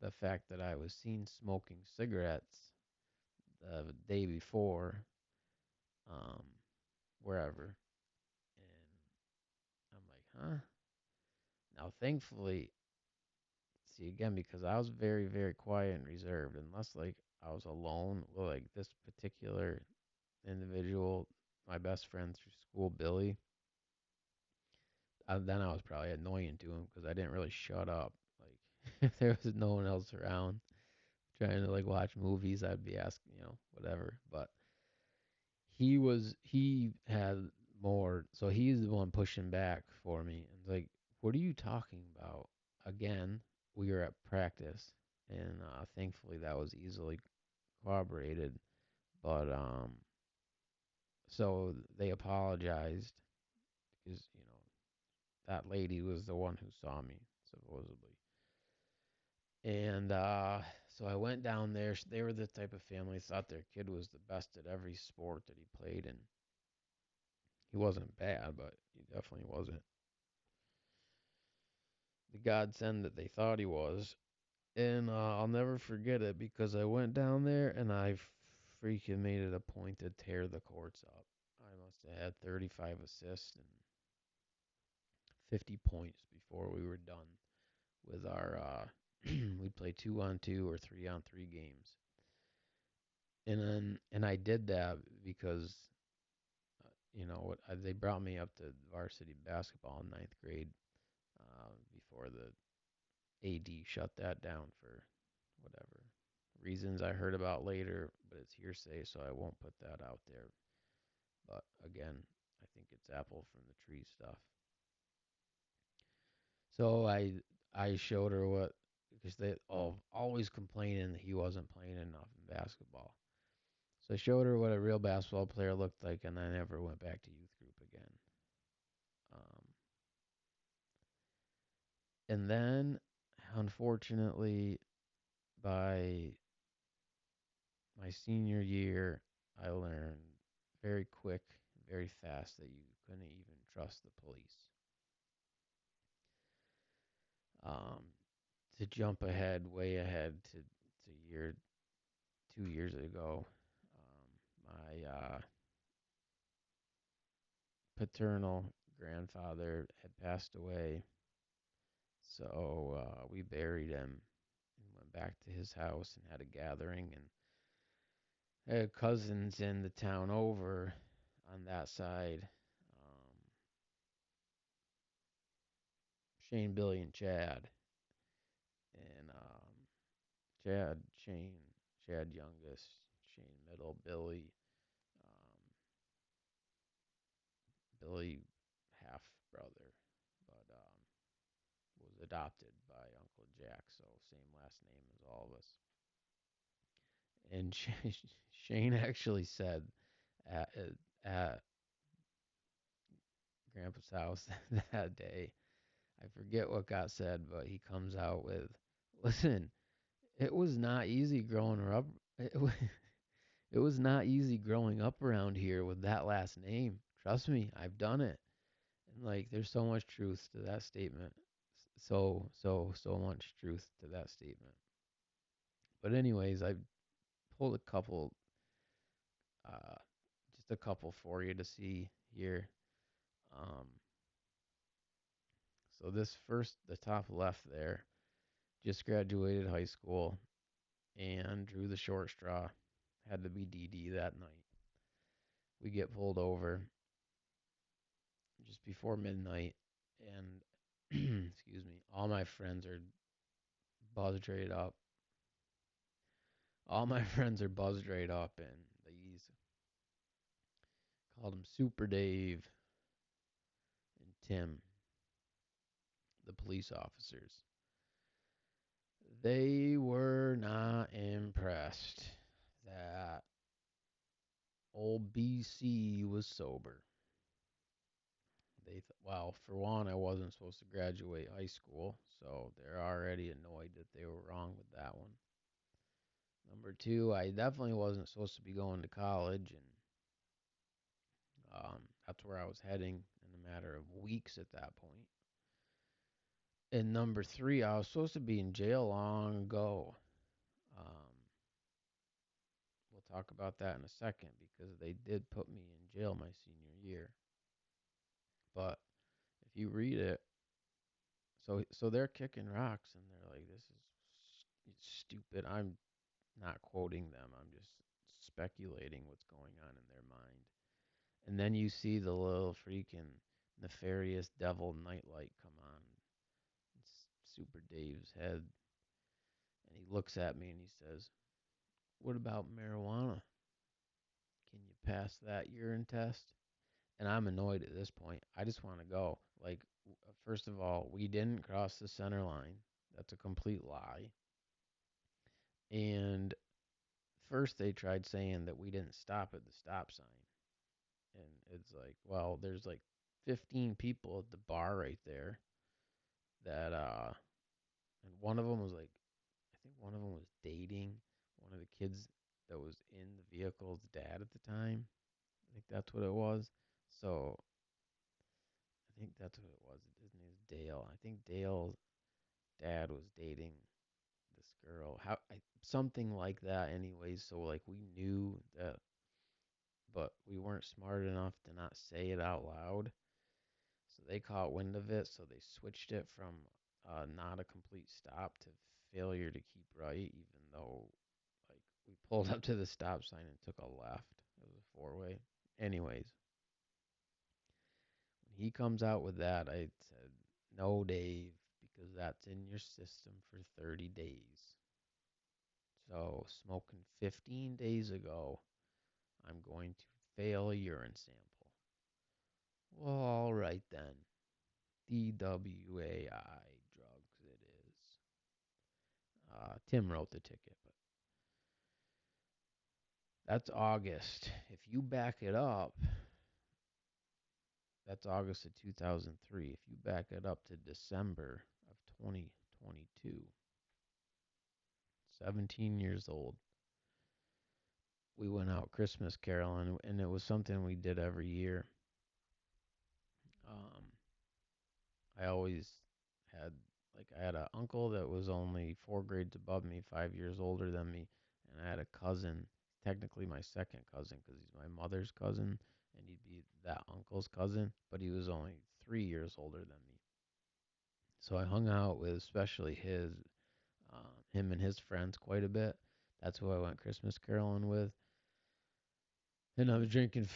the fact that I was seen smoking cigarettes the day before, um, wherever. Now, thankfully, see again because I was very, very quiet and reserved, unless like I was alone. Well, like this particular individual, my best friend through school, Billy. Then I was probably annoying to him because I didn't really shut up. Like if there was no one else around trying to like watch movies, I'd be asking, whatever. But he had more, so he's the one pushing back for me. And like, what are you talking about? Again, we were at practice, and thankfully that was easily corroborated. But so they apologized because that lady was the one who saw me supposedly. And so I went down there. They were the type of family thought their kid was the best at every sport that he played in. He wasn't bad, but he definitely wasn't the godsend that they thought he was. And I'll never forget it because I went down there and I freaking made it a point to tear the courts up. I must have had 35 assists and 50 points before we were done with our. We'd play 2-on-2 or 3-on-3 games, and I did that because what they brought me up to varsity basketball in ninth grade before the AD shut that down for whatever reasons I heard about later, but it's hearsay, so I won't put that out there. But again, I think it's apple from the tree stuff. So I showed her what because they always complaining that he wasn't playing enough in basketball. So I showed her what a real basketball player looked like, and I never went back to youth group again. Um, and then, unfortunately, by my senior year, I learned very quick, very fast that you couldn't even trust the police. Um, to jump ahead, way ahead to 2 years ago, my paternal grandfather had passed away, so we buried him and went back to his house and had a gathering and I had cousins in the town over on that side. Shane, Billy, and Chad. And Chad, Shane, Chad youngest, Shane middle, Billy, um, Billy half brother, but was adopted by Uncle Jack, so same last name as all of us. And Shane actually said at, at Grandpa's house that day, I forget what got said, but he comes out with, "Listen, it was not easy growing up. It, it was not easy growing up around here with that last name. Trust me, I've done it." And like, there's so much truth to that statement. So much truth to that statement. But anyways, I pulled uh, just a couple for you to see here. Um, so this first, the top left there, just graduated high school and drew the short straw. Had to be DD that night. We get pulled over just before midnight, and excuse me, all my friends are buzzed right up. All my friends are buzzed right up, and these called him Super Dave and Tim, the police officers. They were not impressed that old BC was sober. Well, for one, I wasn't supposed to graduate high school, so they're already annoyed that they were wrong with that one. Number two, I definitely wasn't supposed to be going to college, and that's where I was heading in a matter of weeks at that point. And number three, I was supposed to be in jail long ago. Um, we'll talk about that in a second because they did put me in jail my senior year. But If you read it, so they're kicking rocks and they're like, this is stupid. I'm not quoting them. I'm just speculating what's going on in their mind. And then you see the little freaking nefarious devil nightlight come on. It's Super Dave's head. And he looks at me and he says, what about marijuana? Can you pass that urine test? And I'm annoyed at this point. I just want to go. Like, first of all, we didn't cross the center line. That's a complete lie. And first they tried saying that we didn't stop at the stop sign. And it's like, well, there's like 15 people at the bar right there that and one of them was like, I think one of them was dating one of the kids that was in the vehicle's dad at the time. I think that's what it was. So I think that's what it was. His name's Dale. I think Dale's dad was dating this girl. Something like that anyways. So like we knew that, but we weren't smart enough to not say it out loud. So they caught wind of it, so they switched it from not a complete stop to failure to keep right, even though like we pulled up to the stop sign and took a left. It was a four-way. Anyways, when he comes out with that, I said, "No, Dave, because that's in your system for 30 days." So, smoking 15 days ago, I'm going to fail a urine sample. Well, all right then. DWAI drugs it is. Tim wrote the ticket, but that's August. If you back it up, that's August of 2003. If you back it up to December of 2022, 17 years old, we went out Christmas caroling, and it was something we did every year. Um, I always had, like, I had an uncle that was only 4 grades above me, 5 years older than me, and I had a cousin, technically my second cousin because he's my mother's cousin, and he'd be that uncle's cousin, but he was only 3 years older than me. So I hung out with especially him and his friends quite a bit. That's who I went Christmas caroling with. And I was drinking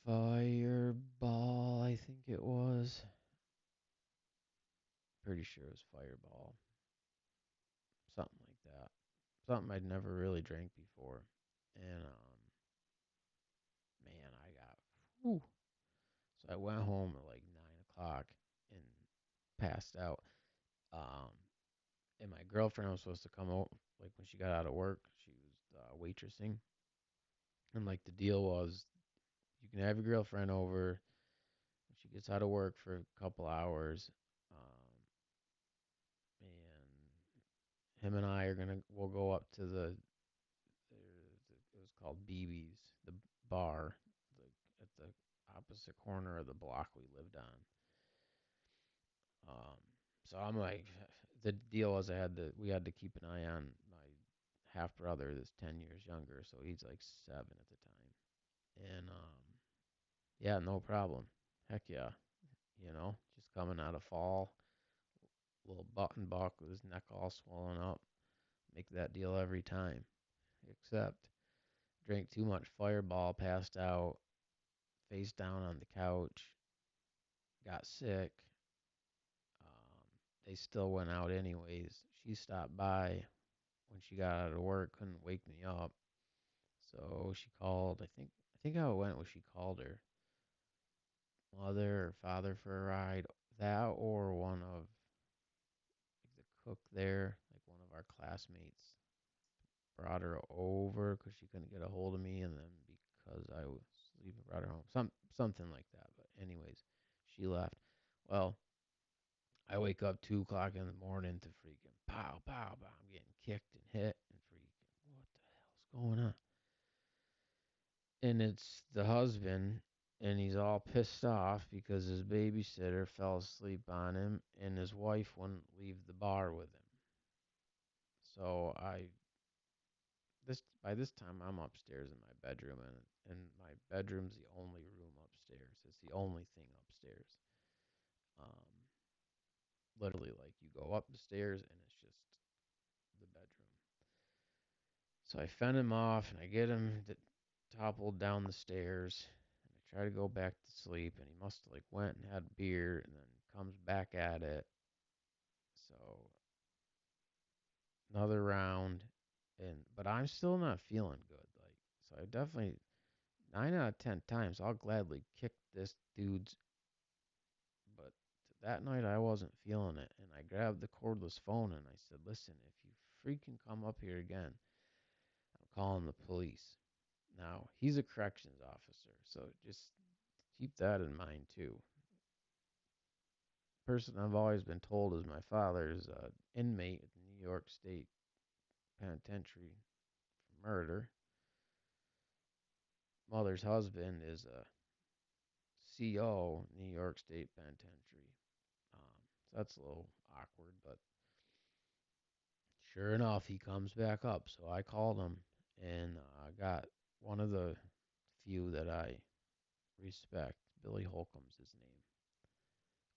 Fireball, I think it was. Pretty sure it was Fireball. Something like that. Something I'd never really drank before. And man, I got whew. So I went home at like 9 o'clock and passed out. Um and my girlfriend was supposed to come out like when she got out of work. She was waitressing. And like the deal was you can have your girlfriend over. She gets out of work for a couple hours. And him and I we'll go up to it was called BB's, the bar, at the opposite corner of the block we lived on. Um, so I'm like, the deal was we had to keep an eye on my half brother that's 10 years younger, so he's like 7 at the time. And yeah, no problem. Heck yeah, just coming out of fall, little button buck with his neck all swollen up. Make that deal every time. Except drank too much Fireball, passed out, face down on the couch, got sick. Um, they still went out anyways. She stopped by when she got out of work, couldn't wake me up. So she called, I think how it went was she called her mother or father for a ride. That or one of like the cook there, like one of our classmates brought her over because she couldn't get a hold of me, and then because I was leaving, brought her home. Something like that. But anyways, she left. Well, I wake up 2 o'clock in the morning to freaking pow pow pow. I'm getting kicked and hit and freaking what the hell's going on? And it's the husband, and he's all pissed off because his babysitter fell asleep on him, and his wife wouldn't leave the bar with him. So by this time I'm upstairs in my bedroom, and my bedroom's the only room upstairs. It's the only thing upstairs. Um, Literally, like you go up the stairs and it's just the bedroom. So I fend him off and I get him toppled down the stairs. And I try to go back to sleep, and he must have like went and had beer and then comes back at it. So another round, and but I'm still not feeling good. Like, so I definitely 9 out of 10 times I'll gladly kick this dude's. But that night I wasn't feeling it, and I grabbed the cordless phone and I said, "Listen, if you freaking come up here again, I'm calling the police." Now he's a corrections officer, so just keep that in mind too. Person I've always been told is my father is an inmate at the New York State Penitentiary for murder. Mother's husband is a CO, New York State Penitentiary. So that's a little awkward, but sure enough, he comes back up. So I called him, and I got one of the few that I respect. Billy Holcomb's his name.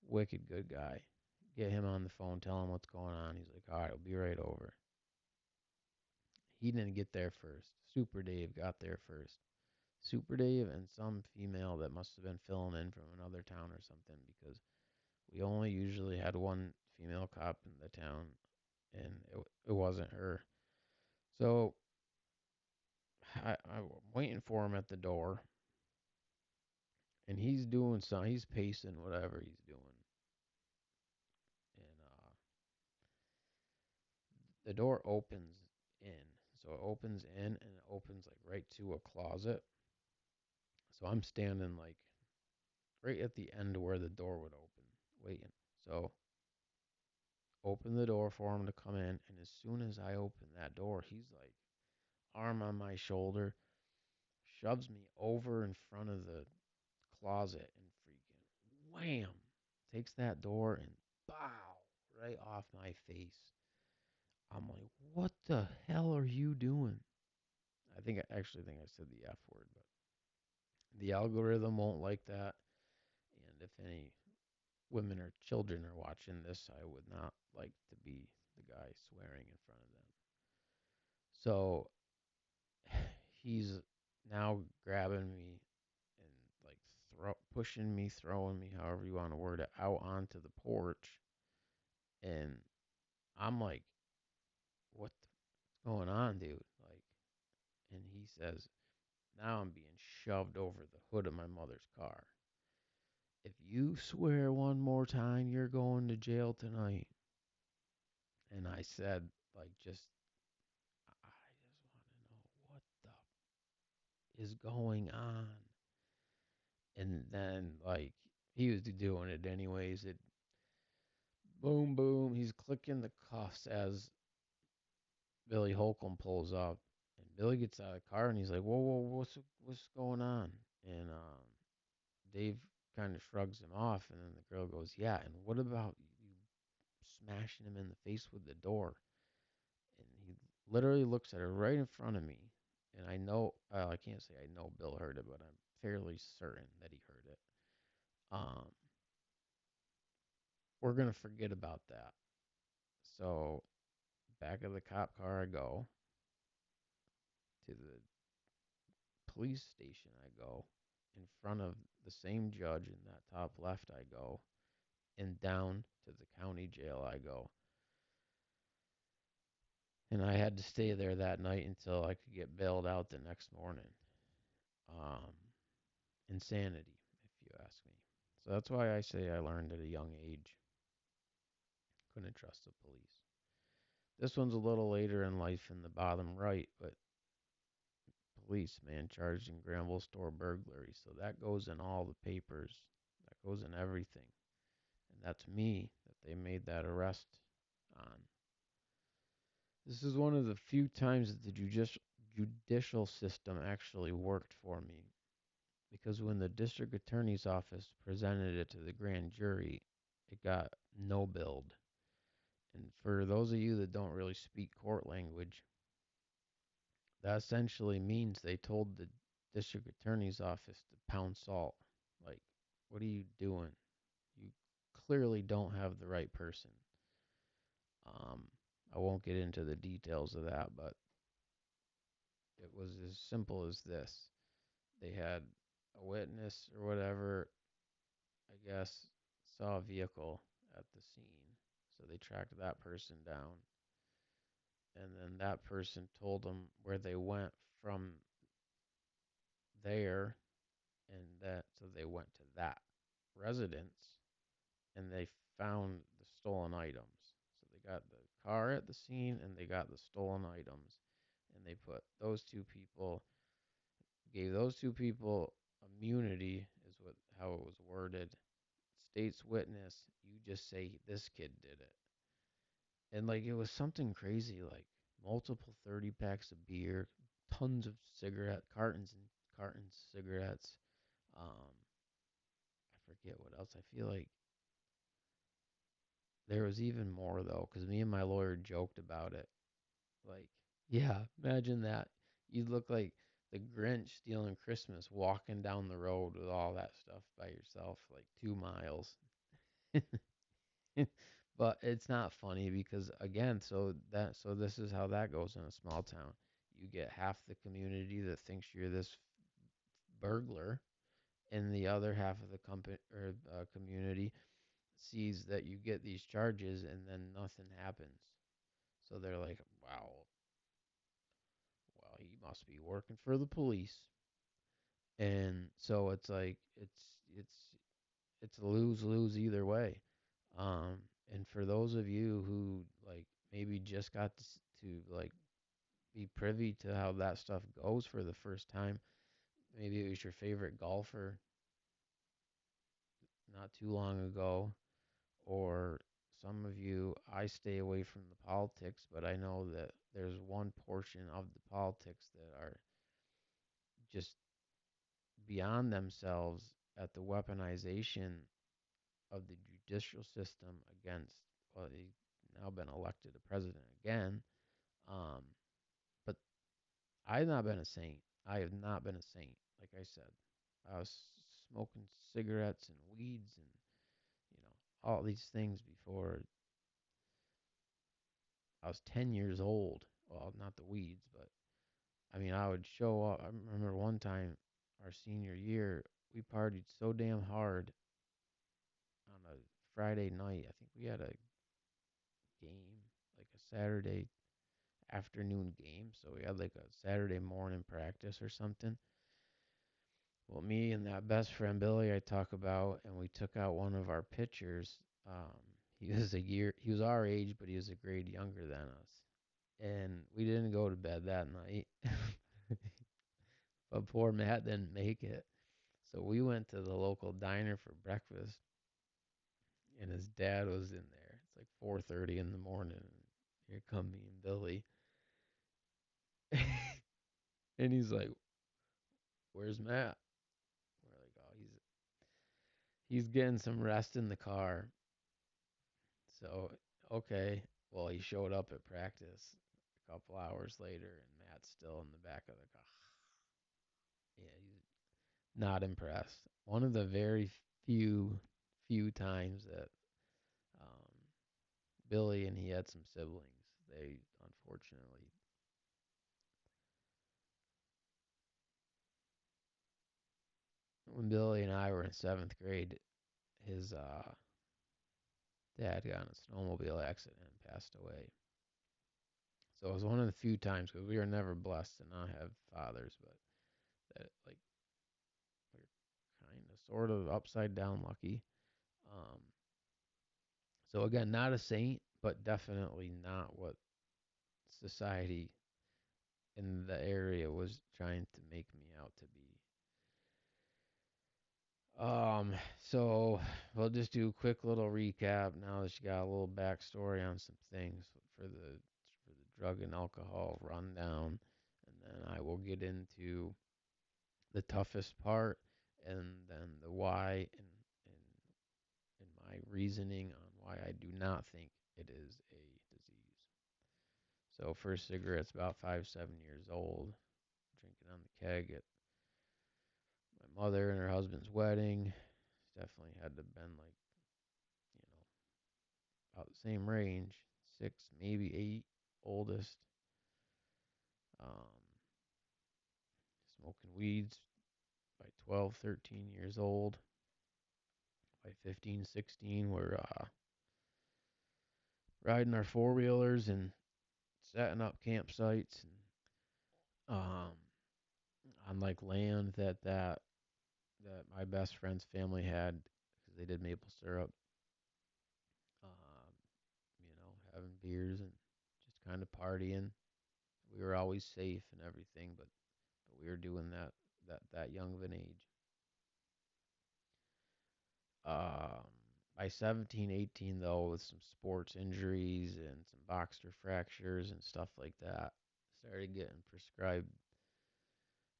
Wicked good guy. Get him on the phone, tell him what's going on. He's like, all right, I'll be right over. He didn't get there first. Super Dave got there first. Super Dave and some female that must have been filling in from another town or something, because we only usually had one female cop in the town, and it wasn't her. So I'm waiting for him at the door, and he's doing something. He's pacing whatever he's doing, and the door opens in. So it opens in, and it opens like right to a closet. So I'm standing like right at the end where the door would open, waiting. So open the door for him to come in, and as soon as I open that door, he's like arm on my shoulder, shoves me over in front of the closet, and freaking wham, takes that door and bow right off my face. I'm like, what the hell are you doing? I actually think I said the F word, but the algorithm won't like that. And if any women or children are watching this, I would not like to be the guy swearing in front of them. So he's now grabbing me and like pushing me, throwing me, however you want to word it, out onto the porch. And I'm like, what's going on, dude? Like, and he says, now I'm being shoved over the hood of my mother's car. If you swear one more time, you're going to jail tonight. And I said, like, I just want to know what the is going on. And then, like, he was doing it anyways. It boom, boom. He's clicking the cuffs as Billy Holcomb pulls up. And Billy gets out of the car and he's like, whoa, whoa, what's going on? And Dave kind of shrugs him off. And then the girl goes, yeah, and what about you smashing him in the face with the door? And he literally looks at her right in front of me. And I know, I can't say I know Bill heard it, but I'm fairly certain that he heard it. Um, we're going to forget about that. So back of the cop car I go, to the police station I go, in front of the same judge in that top left I go, and down to the county jail I go. And I had to stay there that night until I could get bailed out the next morning. Um, Insanity, if you ask me. So that's why I say I learned at a young age. Couldn't trust the police. This one's a little later in life in the bottom right, but policeman charged in Granville store burglary. So that goes in all the papers. That goes in everything. And that's me that they made that arrest on. This is one of the few times that the judicial system actually worked for me. Because when the district attorney's office presented it to the grand jury, it got no billed. And for those of you that don't really speak court language, that essentially means they told the district attorney's office to pound salt. Like, what are you doing? You clearly don't have the right person. Um, I won't get into the details of that, but it was as simple as this. They had a witness or whatever, I guess, saw a vehicle at the scene. So they tracked that person down. And then that person told them where they went from there. And that, so they went to that residence and they found the stolen items. So they got the car at the scene and they got the stolen items. And they put those two people, gave those two people immunity, is what how it was worded. State's witness, you just say this kid did it. And like it was something crazy, like multiple 30 packs of beer, tons of cigarette cartons and cartons of cigarettes. I forget what else. I feel like there was even more though, because me and my lawyer joked about it. Like, yeah, imagine that. You'd look like the Grinch stealing Christmas, walking down the road with all that stuff by yourself, like 2 miles. But it's not funny because again, so this is how that goes in a small town. You get half the community that thinks you're this burglar, and the other half of the company or community sees that you get these charges and then nothing happens. So they're like, "Wow, well, he must be working for the police." And so it's like it's a lose lose either way. Um, and for those of you who like maybe just got to like be privy to how that stuff goes for the first time, maybe it was your favorite golfer not too long ago, or some of you, I stay away from the politics, but I know that there's one portion of the politics that are just beyond themselves at the weaponization of the judicial system against, well, he's now been elected a president again. Um, but I've not been a saint. I have not been a saint. Like I said, I was smoking cigarettes and weeds and, all these things before I was 10 years old. Well, not the weeds, but I mean, I would show up. I remember one time, our senior year, we partied so damn hard on a Friday night. I think we had a game, like a Saturday afternoon game. So we had like a Saturday morning practice or something. Well, me and that best friend Billy I talk about, and we took out one of our pitchers. He was our age, but he was a grade younger than us. And we didn't go to bed that night. But poor Matt didn't make it. So we went to the local diner for breakfast, and his dad was in there. It's like 4:30 in the morning. And here come me and Billy. And he's like, "Where's Matt?" We're like, "Oh, he's getting some rest in the car." So, okay. Well, he showed up at practice a couple hours later, and Matt's still in the back of the car. Yeah, he's not impressed. One of the very few times that um, Billy and he had some siblings. They unfortunately, when Billy and I were in seventh grade, his dad got in a snowmobile accident and passed away. So it was one of the few times because we were never blessed to not have fathers, but that like we're kind of sort of upside down lucky. Um, so again, not a saint, but definitely not what society in the area was trying to make me out to be. So we'll just do a quick little recap now that you got a little backstory on some things for the drug and alcohol rundown, and then I will get into the toughest part, and then the why and my reasoning on why I do not think it is a disease. So first cigarette's about 5, 7 years old, drinking on the keg at my mother and her husband's wedding. Definitely had to have been like about the same range, 6, maybe 8, oldest. Um, Smoking weeds by 12, 13 years old. By 15, 16, we're riding our four wheelers and setting up campsites and on like land that my best friend's family had because they did maple syrup. Um, having beers and just kind of partying. We were always safe and everything, but we were doing that young of an age. Um, by 17, 18 though, with some sports injuries and some boxer fractures and stuff like that, started getting prescribed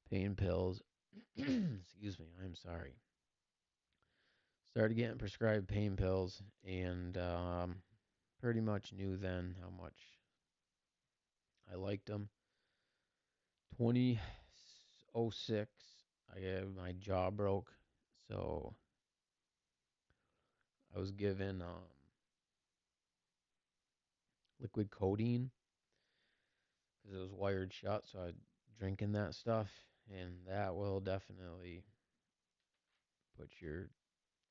pain pills. Excuse me, I'm sorry. Started getting prescribed pain pills and pretty much knew then how much I liked them. 2006, I had my jaw broke, so I was given liquid codeine because it was wired shut. So I drinking that stuff, and that will definitely put your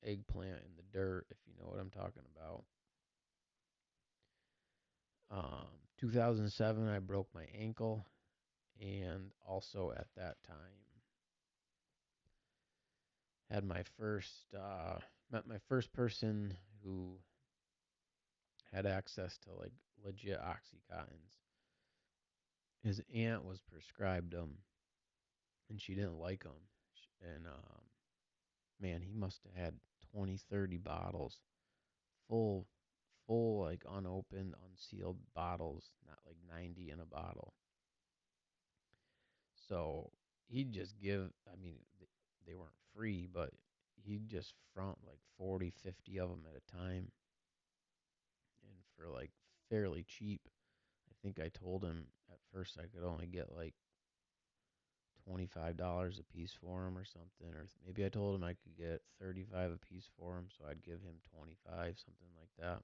eggplant in the dirt if you know what I'm talking about. 2007, I broke my ankle, and also at that time had my first met my first person who had access to like legit oxycontins. His aunt was prescribed them, and she didn't like them. And man, he must have had 20, 30 bottles, full, full like unopened, unsealed bottles, not like 90 in a bottle. So he'd just give. I mean, they weren't free, but he'd just front like 40, 50 of them at a time, and for like fairly cheap. I think I told him at first I could only get like $25 a piece for him or something, or maybe I told him I could get 35 a piece for him, so I'd give him 25, something like that.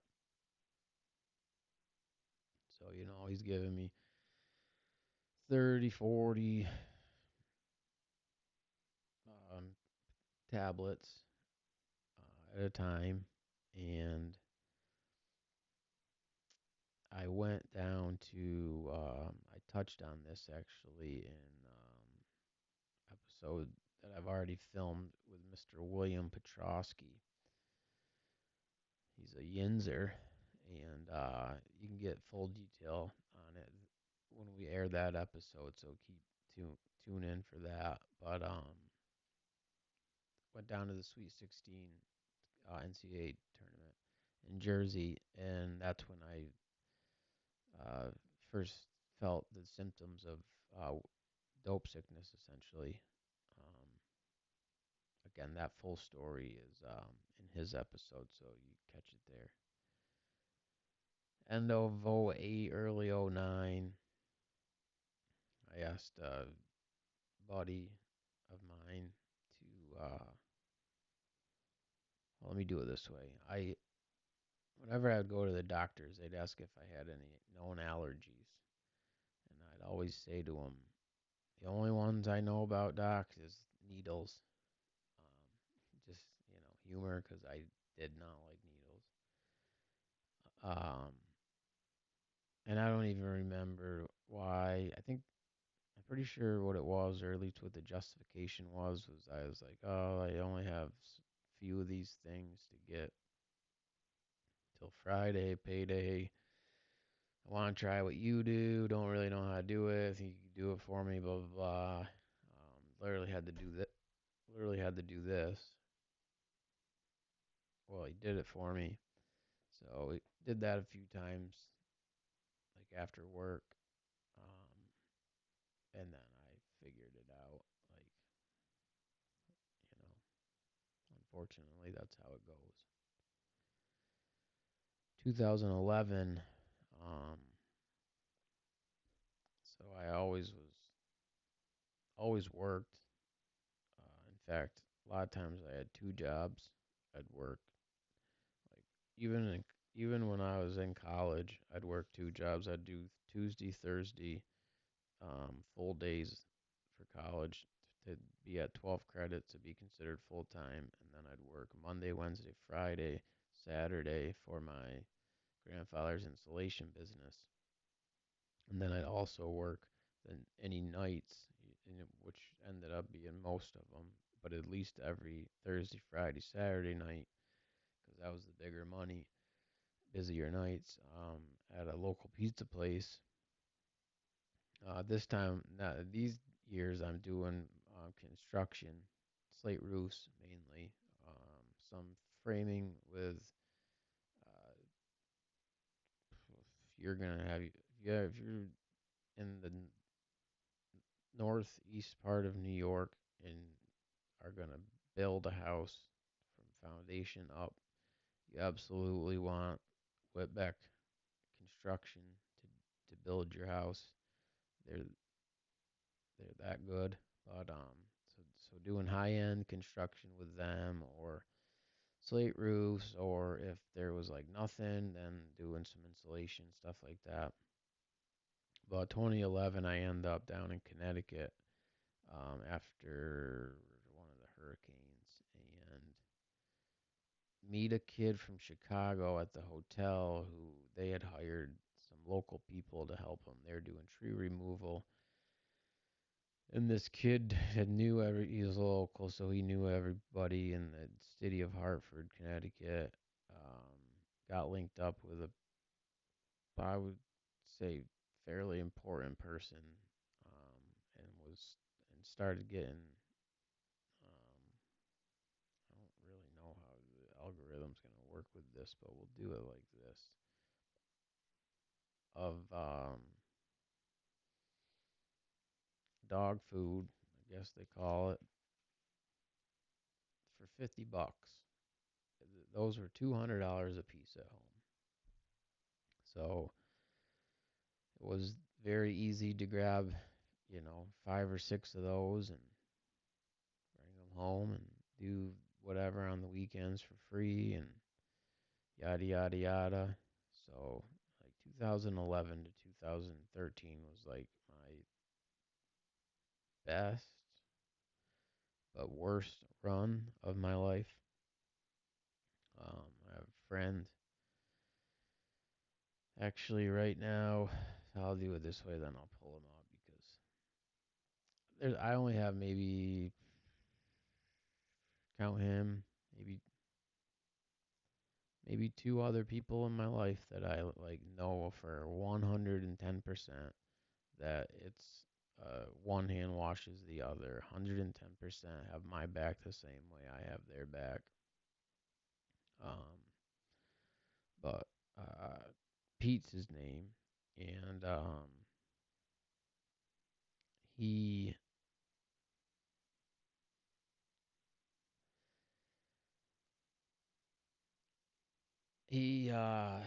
So, he's giving me 30, 40 um, tablets at a time, and I went down to, I touched on this actually in episode that I've already filmed with Mr. William Petrosky. He's a Yinzer, and you can get full detail on it when we air that episode. So tune in for that. But went down to the Sweet 16 NCAA tournament in Jersey, and that's when I first felt the symptoms of dope sickness, essentially. Um, Again, that full story is in his episode, so you catch it there. End of '08, early '09, I asked a buddy of mine to, well, let me do it this way. Whenever I would go to the doctors, they'd ask if I had any known allergies. And I'd always say to them, the only ones I know about, doc, is needles. Just, humor, because I did not like needles. Um, and I don't even remember why. I'm pretty sure what it was, or at least what the justification was I was like, oh, I only have few of these things to get till Friday, payday. I want to try what you do. Don't really know how to do it. Think you can do it for me, blah, blah, blah. Literally had to do that. Literally had to do this. Well, he did it for me. So we did that a few times, like after work. Um, and then I figured it out. Like, you know, unfortunately, that's how it goes. 2011, um, so I always worked. In fact, a lot of times I had two jobs. I'd work like even even when I was in college, I'd work two jobs. I'd do Tuesday, Thursday, full days for college to be at 12 credits to be considered full time, and then I'd work Monday, Wednesday, Friday, Saturday for my grandfather's insulation business, and then I'd also work any nights, which ended up being most of them, but at least every Thursday, Friday, Saturday night, because that was the bigger money, busier nights, at a local pizza place. This time, these years, I'm doing construction, slate roofs mainly, some framing with. If you're gonna have, yeah, if you're in the northeast part of New York and are gonna build a house from foundation up, you absolutely want Whitbeck construction to build your house. They're they're that good. But so doing high end construction with them, or slate roofs, or if there was like nothing, then doing some insulation stuff like that. But 2011, I end up down in Connecticut, after one of the hurricanes, and meet a kid from Chicago at the hotel who they had hired some local people to help them. They're doing tree removal. And this kid had knew he was local, so he knew everybody in the city of Hartford, Connecticut. Um, got linked up with I would say, fairly important person, and started getting. I don't really know how the algorithm's gonna work with this, but we'll do it like this. Of dog food, I guess they call it, for $50. Those were $200 a piece at home. So it was very easy to grab, five or six of those and bring them home and do whatever on the weekends for free and yada yada yada. So like 2011 to 2013 was like my best but worst run of my life. I have a friend actually right now. I'll do it this way, then I'll pull him up because I only have maybe, count him, maybe two other people in my life that I like know for 110% that it's, one hand washes the other. 110% have my back the same way I have their back. Um, but Pete's his name, and he I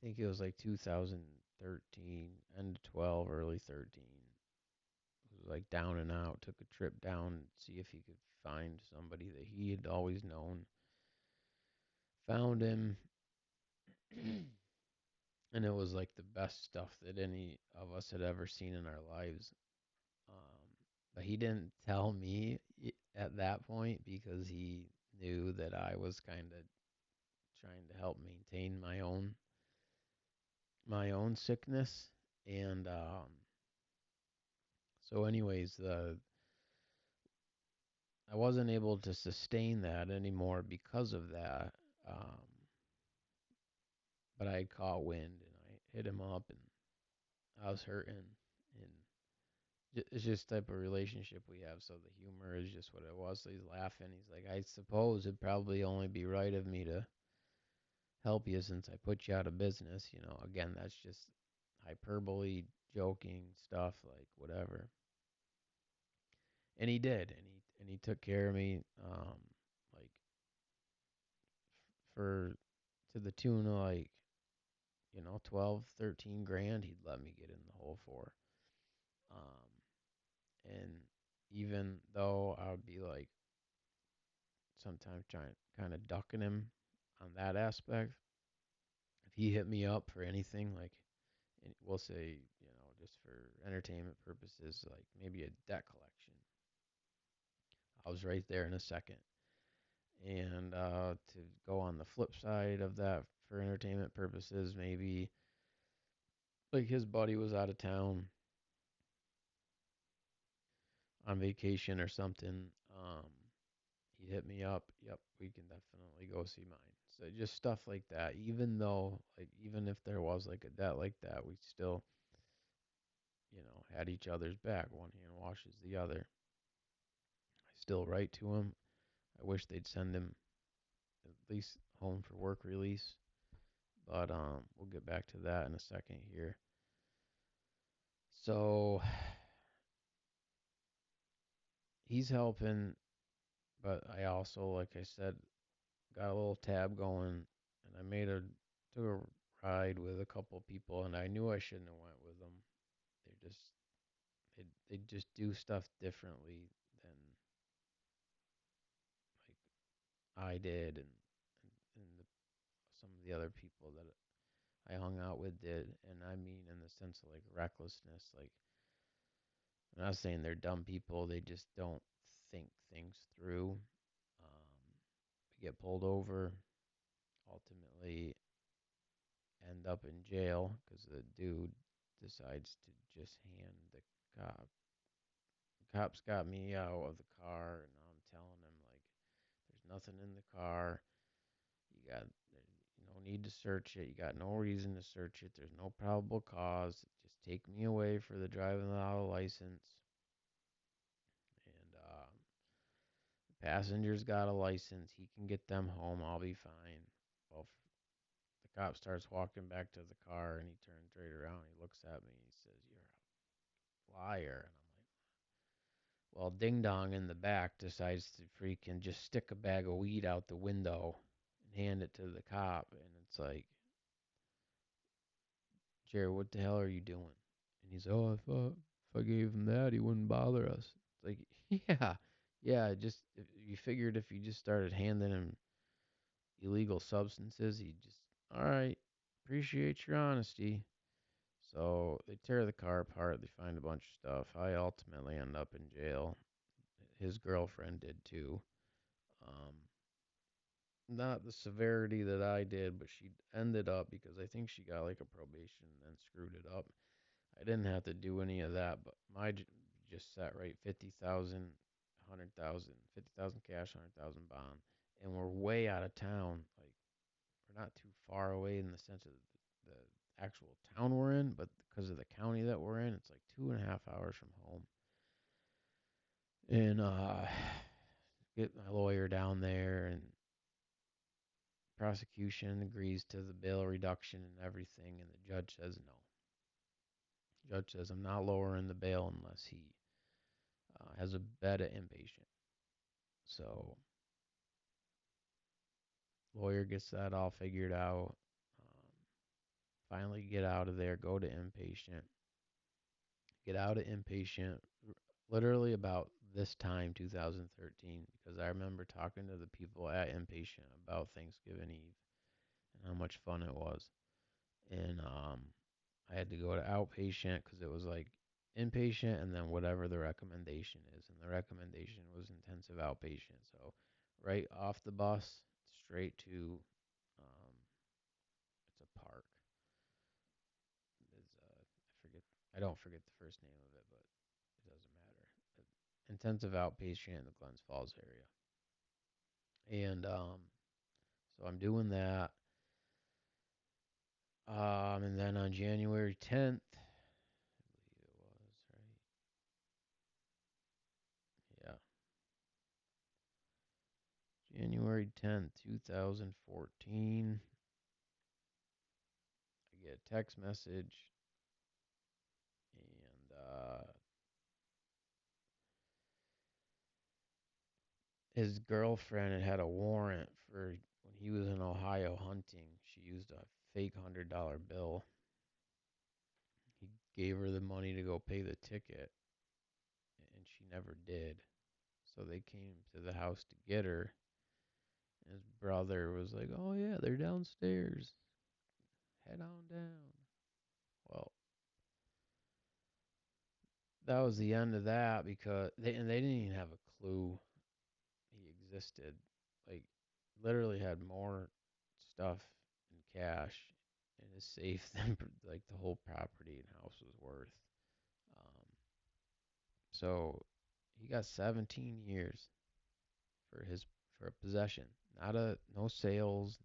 think it was like 2013, end of 12, early 13. Was like down and out. Took a trip down, see if he could find somebody that he had always known. Found him, and it was like the best stuff that any of us had ever seen in our lives. Um, but he didn't tell me at that point because he knew that I was kind of trying to help maintain my own sickness, and so anyways, the I wasn't able to sustain that anymore because of that. Um, but I had caught wind and I hit him up and I was hurting, and it's just the type of relationship we have. So the humor is just what it was. So he's laughing. He's like, I suppose it'd probably only be right of me to help you since I put you out of business. Again, that's just hyperbole, joking stuff, like whatever. And he did, and he took care of me, like for to the tune of like 12, 13 grand he'd let me get in the hole for. And even though I would be like sometimes trying kind of ducking him, on that aspect. If he hit me up for anything, like we'll say, just for entertainment purposes, like maybe a debt collection, I was right there in a second. And to go on the flip side of that for entertainment purposes, maybe like his buddy was out of town on vacation or something. He hit me up. Yep, we can definitely go see mine. So just stuff like that. Even though, like, even if there was like a debt like that, we still, had each other's back. One hand washes the other. I still write to him. I wish they'd send him at least home for work release. But we'll get back to that in a second here. So he's helping, but I also, like I said, got a little tab going, and I took a ride with a couple of people, and I knew I shouldn't have went with them. They're just they just do stuff differently than like I did, and some of the other people that I hung out with did, and I mean in the sense of like recklessness. Like I'm not saying they're dumb people; they just don't think things through. We get pulled over, ultimately end up in jail because the dude decides to just hand the cop. The cops got me out of the car, and I'm telling him like, "There's nothing in the car. You got no need to search it. You got no reason to search it. There's no probable cause. Just take me away for the driving without a license." And the passenger's got a license. He can get them home. I'll be fine. Well, the cop starts walking back to the car, and he turns right around. He looks at me. He says, "You're a liar." And I'm like, well, Ding Dong in the back decides to freaking just stick a bag of weed out the window and hand it to the cop. And it's like, "Jared, what the hell are you doing?" And he's, "Oh, I thought if I gave him that, he wouldn't bother us." It's like, yeah, yeah. Just if you figured if you just started handing him illegal substances, he'd just, "All right, appreciate your honesty." So they tear the car apart. They find a bunch of stuff. I ultimately end up in jail. His girlfriend did too. Um, Not the severity that I did, but she ended up because I think she got like a probation and then screwed it up. I didn't have to do any of that, but my just sat right 50,000, 100,000, 50,000 cash, 100,000 bond, and we're way out of town. Like we're not too far away in the sense of the actual town we're in, but because of the county that we're in, it's like 2.5 hours from home. And get my lawyer down there, and prosecution agrees to the bail reduction and everything, and the judge says no. Judge says I'm not lowering the bail unless he has a bed at inpatient. So lawyer gets that all figured out. Finally get out of there, go to inpatient. Get out of inpatient literally about this time, 2013, because I remember talking to the people at inpatient about Thanksgiving Eve and how much fun it was. And I had to go to outpatient because it was like inpatient and then whatever the recommendation is. And the recommendation was intensive outpatient. So right off the bus, straight to it's a park. It's I don't forget the first name of it, but it doesn't matter. Intensive outpatient in the Glens Falls area. And so I'm doing that. And then on January 10th, I believe it was, right? Yeah. January 10th, 2014. I get a text message, and his girlfriend had a warrant for when he was in Ohio hunting. She used a fake $100 bill. He gave her the money to go pay the ticket, and she never did. So they came to the house to get her, His brother was like, "Oh yeah, they're downstairs. Head on down." Well, that was the end of that because they didn't even have a clue he existed. Like, literally had more stuff in cash in his safe than like the whole property and house was worth. Um, so he got 17 years for his for a possession. Not a no sales.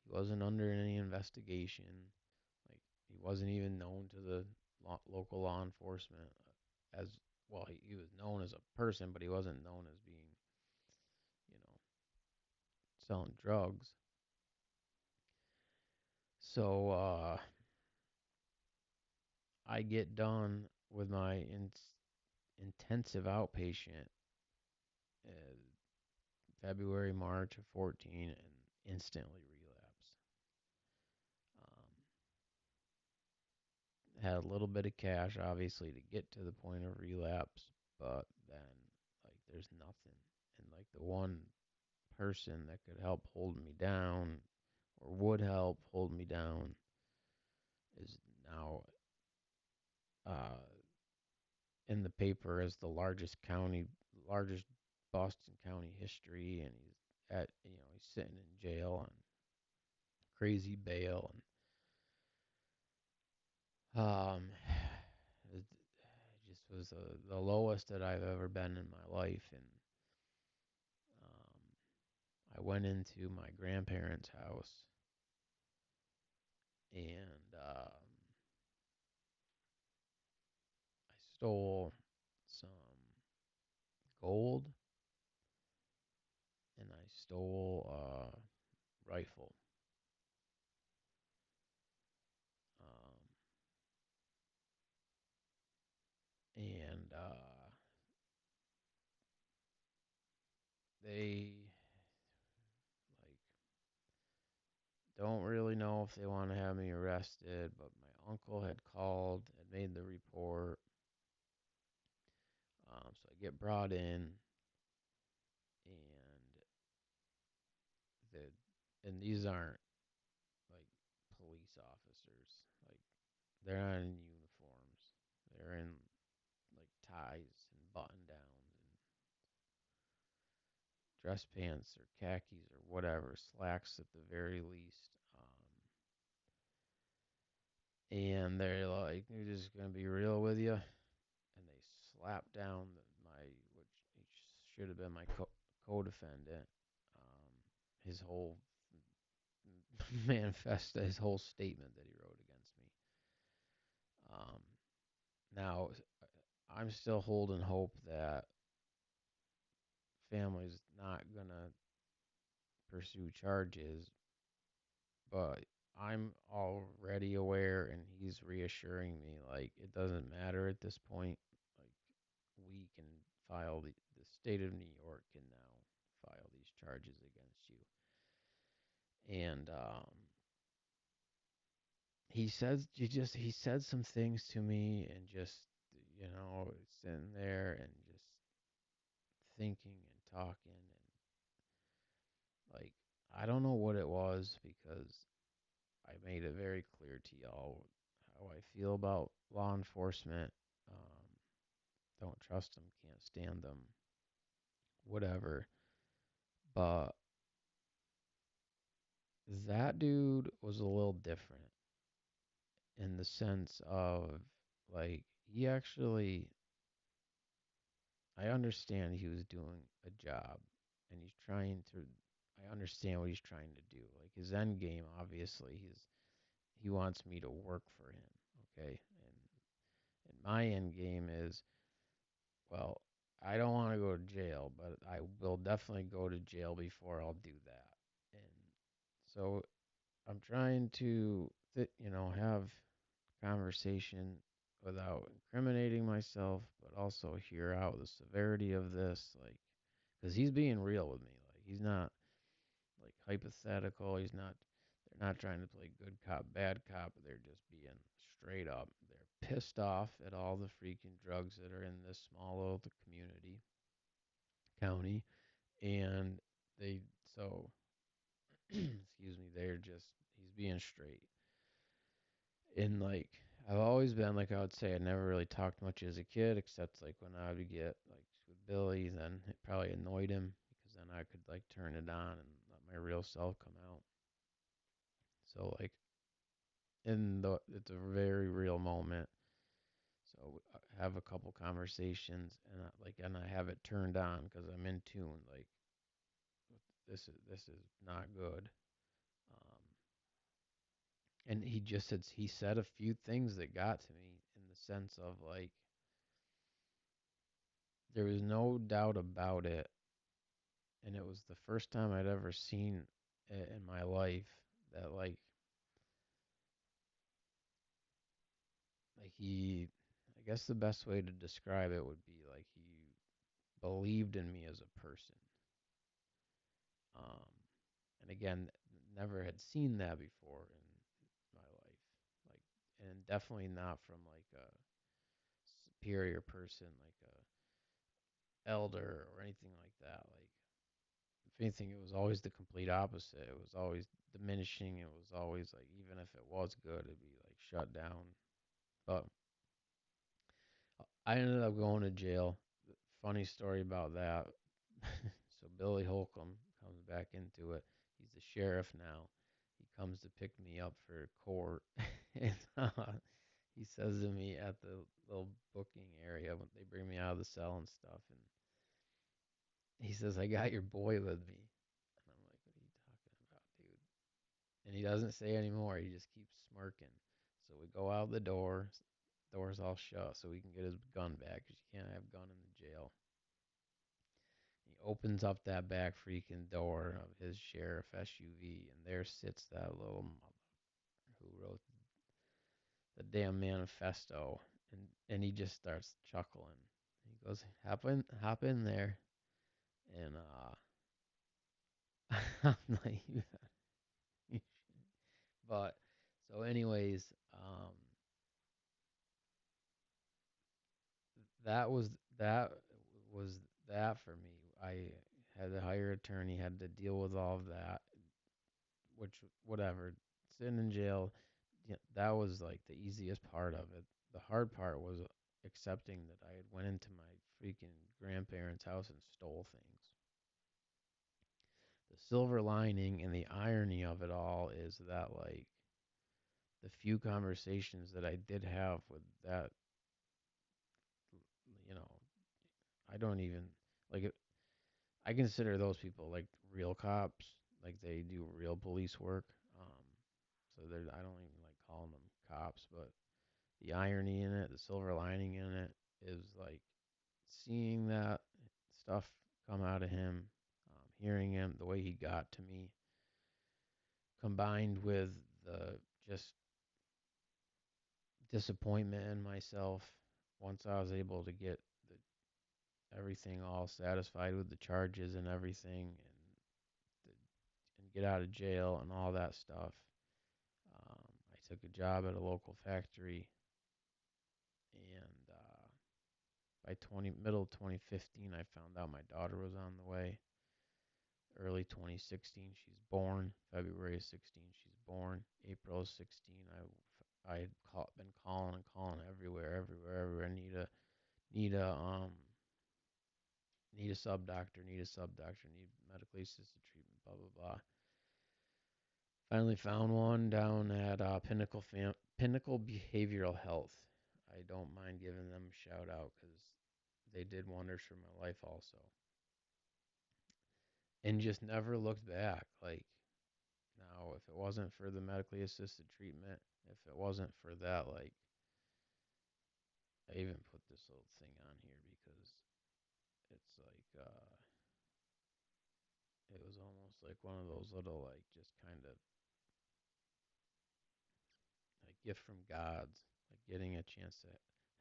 He wasn't under any investigation. Like, he wasn't even known to the local law enforcement as well. He was known as a person, but he wasn't known as being, you know, selling drugs. So I get done with my intensive outpatient uh, February, March of 14 and instantly relapse. Um, had a little bit of cash, obviously, to get to the point of relapse, but then, like, there's nothing. And, like, the one person that could help hold me down or would help hold me down is now uh, in the paper as the largest Boston County history, and he's sitting in jail on crazy bail, and it just was the lowest that I've ever been in my life, and um, I went into my grandparents' house, and I stole some gold, and I stole a rifle. Um, and they like don't really know if they want to have me arrested, but my uncle had called and made the report. So I get brought in, and the and these aren't like police officers. Like, they're not in uniforms. They're in like ties and button downs and dress pants or khakis or whatever, slacks at the very least. And they're like, "We're just gonna be real with you," and they slap down which should have been my co-defendant, his whole his whole statement that he wrote against me. Um, Now, I'm still holding hope that family's not gonna pursue charges, but I'm already aware, and he's reassuring me, like, it doesn't matter at this point. Like, we can the state of New York can now file these charges against you. And he said some things to me, and just, sitting there and just thinking and talking, and like, I don't know what it was, because I made it very clear to y'all how I feel about law enforcement. Um, don't trust them, can't stand them, whatever. But that dude was a little different in the sense of, like, I understand he was doing a job, and I understand what he's trying to do. Like, his end game, obviously, he wants me to work for him, okay? And my end game is, well, I don't want to go to jail, but I will definitely go to jail before I'll do that. And so I'm trying to, have conversation without incriminating myself, but also hear out the severity of this, like, because he's being real with me. Like, he's not like hypothetical. They're not trying to play good cop, bad cop. They're just being straight up. They're pissed off at all the freaking drugs that are in this small little county, and they So, excuse me, he's being straight. And like, I've always been, like I would say, I never really talked much as a kid, except like when I would get like with Billy, then it probably annoyed him because then I could like turn it on and let my real self come out. So like, it's a very real moment. So I have a couple conversations and and I have it turned on because I'm in tune. Like this is not good. Um, and he said a few things that got to me in the sense of like there was no doubt about it, and it was the first time I'd ever seen it in my life that like he, I guess the best way to describe it would be like he believed in me as a person. Um, and again, never had seen that before in my life. Like, and definitely not from like a superior person, like a elder or anything like that. Like, if anything, it was always the complete opposite. It was always diminishing. It was always like, even if it was good, it'd be like shut down. But I ended up going to jail. Funny story about that. So Billy Holcomb comes back into it. He's the sheriff now. He comes to pick me up for court, and he says to me at the little booking area when they bring me out of the cell and stuff, and he says, "I got your boy with me," and I'm like, "What are you talking about, dude?" And he doesn't say anymore. He just keeps smirking. So we go out the door. Door's all shut, so we can get his gun back because you can't have a gun in the jail. He opens up that back freaking door of his sheriff SUV, and there sits that little mother who wrote the damn manifesto, and he just starts chuckling. He goes, hop in there," and I'm like, but so anyways, that was that was that for me. I had to hire an attorney, had to deal with all of that, which whatever, sitting in jail, yeah, that was like the easiest part of it. The hard part was accepting that I had went into my freaking grandparents' house and stole things. The silver lining and the irony of it all is that like the few conversations that I did have with that, you know, I don't even like it. I consider those people like real cops, like they do real police work. Um, so they're I don't even like calling them cops, but the irony in it, the silver lining in it, is like seeing that stuff come out of him, hearing him, the way he got to me, combined with the just disappointment in myself once I was able to get everything all satisfied with the charges and everything, the, and get out of jail and all that stuff. I took a job at a local factory, and by 20 middle 2015, I found out my daughter was on the way. Early 2016, she's born. February 16, she's born. April 16, I had been calling and calling everywhere. Need a sub doctor, need medically assisted treatment, blah blah blah. Finally found one down at Pinnacle Behavioral Health. I don't mind giving them a shout out because they did wonders for my life also, and just never looked back. Like, now, if it wasn't for the medically assisted treatment, if it wasn't for that, like, I even put this little thing on here because it's like it was almost like one of those little like just kind of like gift from gods, like getting a chance to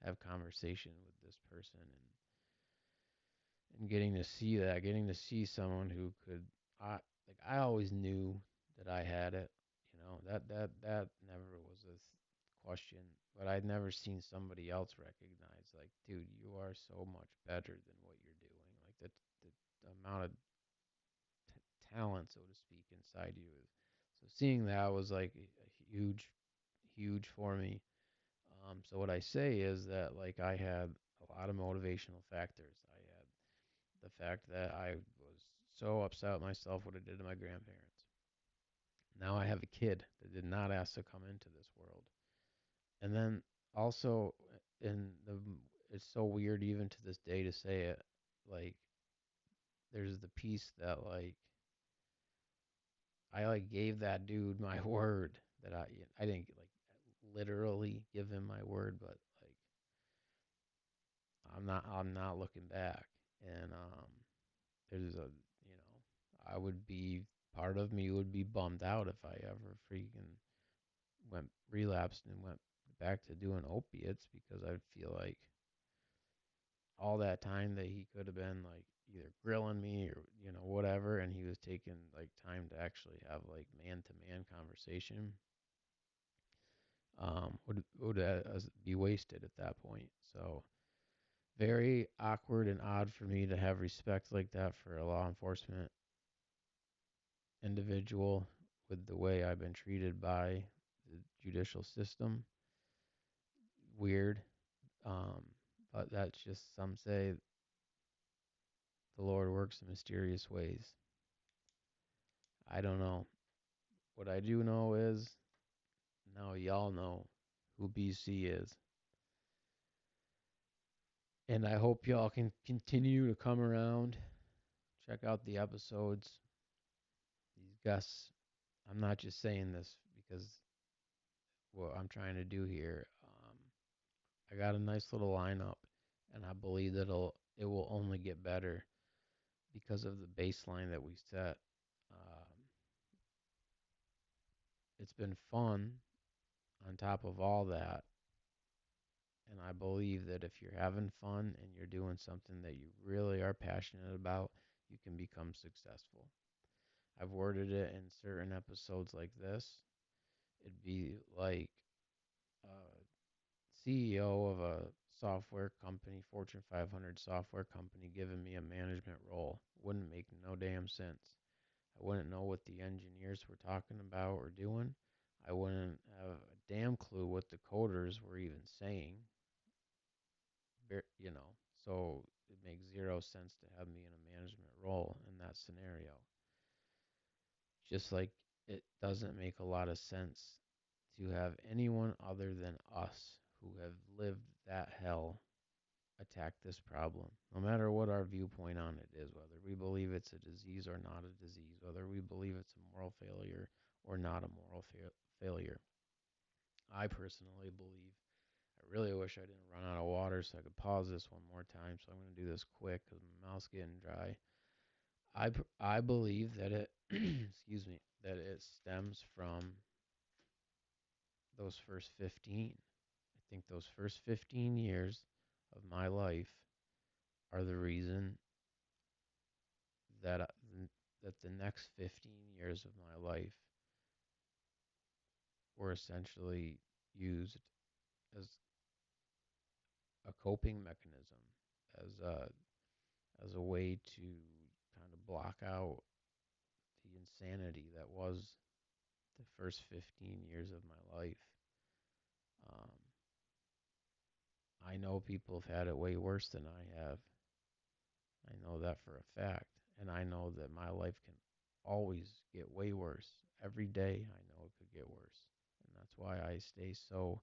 have conversation with this person and getting to see that, getting to see someone who could, I like I always knew that I had it, that never was a question, but I'd never seen somebody else recognize like, dude, you are so much better than what you're doing. Like the amount of talent, so to speak, inside you. So seeing that was like a huge, huge for me. So what I say is that like I had a lot of motivational factors. I had the fact that I was so upset with myself what I did to my grandparents. Now I have a kid that did not ask to come into this world. And then also in the it's so weird even to this day to say it, like there's the piece that like I like gave that dude my word that I didn't like literally give him my word, but like I'm not looking back. And there's a I would be part of me would be bummed out if I ever freaking went relapsed and went back to doing opiates because I feel like all that time that he could have been like either grilling me or whatever, and he was taking like time to actually have like man to man conversation would be wasted at that point. So very awkward and odd for me to have respect like that for a law enforcement individual with the way I've been treated by the judicial system. Weird. Um, but that's just some say the Lord works in mysterious ways. I don't know. What I do know is now y'all know who BC is. And I hope y'all can continue to come around, check out the episodes. These guests, I'm not just saying this because what I'm trying to do here. I got a nice little lineup, and I believe that it will only get better because of the baseline that we set. It's been fun on top of all that. And I believe that if you're having fun and you're doing something that you really are passionate about, you can become successful. I've worded it in certain episodes like this. It'd be like a CEO of a software company, Fortune 500 software company, giving me a management role. Wouldn't make no damn sense. I wouldn't know what the engineers were talking about or doing. I wouldn't have a damn clue what the coders were even saying. you know, so it makes zero sense to have me in a management role in that scenario. Just like it doesn't make a lot of sense to have anyone other than us who have lived that hell attack this problem, no matter what our viewpoint on it is, whether we believe it's a disease or not a disease, whether we believe it's a moral failure or not a moral failure. I personally believe I really wish I didn't run out of water so I could pause this one more time. So I'm going to do this quick because my mouth's getting dry. I believe that it excuse me that it stems from those first 15. I think those first 15 years of my life are the reason that that the next 15 years of my life were essentially used as a coping mechanism, as a way to kind of block out the insanity that was the first 15 years of my life. Um, I know people have had it way worse than I have. I know that for a fact. And I know that my life can always get way worse. Every day I know it could get worse. And that's why I stay so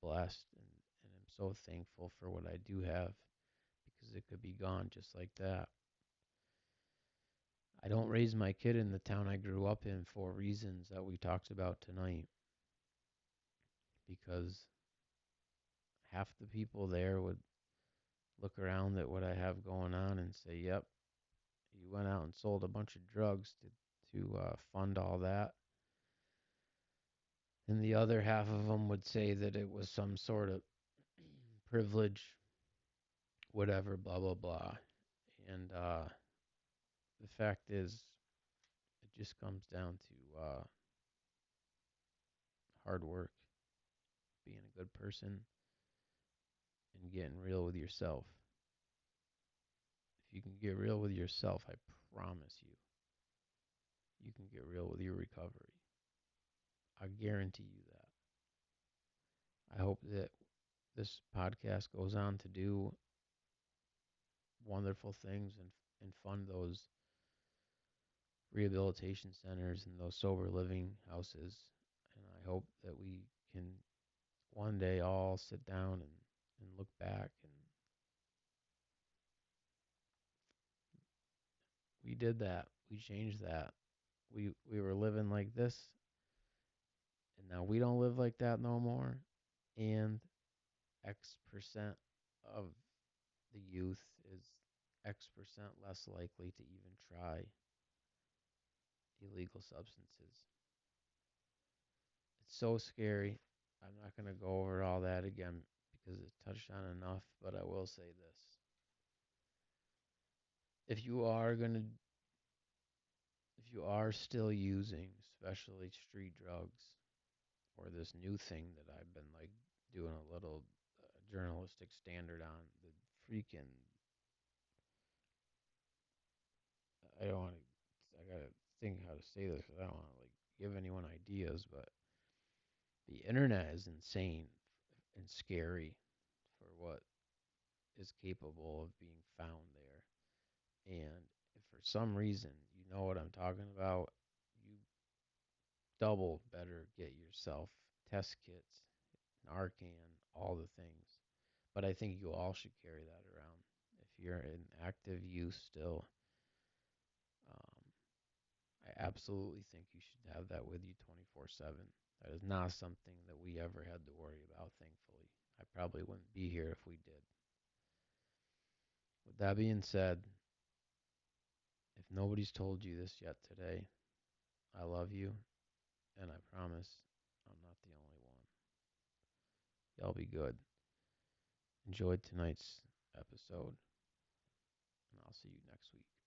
blessed and am so thankful for what I do have because it could be gone just like that. I don't raise my kid in the town I grew up in for reasons that we talked about tonight because half the people there would look around at what I have going on and say, "Yep, you went out and sold a bunch of drugs to fund all that." And the other half of them would say that it was some sort of privilege, whatever, blah blah blah. And the fact is, it just comes down to hard work, being a good person, and getting real with yourself. If you can get real with yourself, I promise you, can get real with your recovery. I guarantee you that. I hope that this podcast goes on to do wonderful things and fund those rehabilitation centers and those sober living houses. And I hope that we can one day all sit down and look back and we did that. We changed that. We were living like this and now we don't live like that no more. And X% of the youth is X% less likely to even try illegal substances. It's so scary. I'm not going to go over all that again because it's touched on enough, but I will say this. If you are going to if you are still using especially street drugs or this new thing that I've been like doing a little journalistic standard on the freaking I don't want to I got to think how to say this cuz I don't want to like give anyone ideas, but the internet is insane and scary for what is capable of being found there. And if for some reason you know what I'm talking about, you double better get yourself test kits, Narcan, all the things. But I think you all should carry that around. If you're in active use still, um, I absolutely think you should have that with you 24/7. That is not something that we ever had to worry about, thankfully. I probably wouldn't be here if we did. With that being said, if nobody's told you this yet today, I love you, and I promise I'm not the only one. Y'all be good. Enjoyed tonight's episode, and I'll see you next week.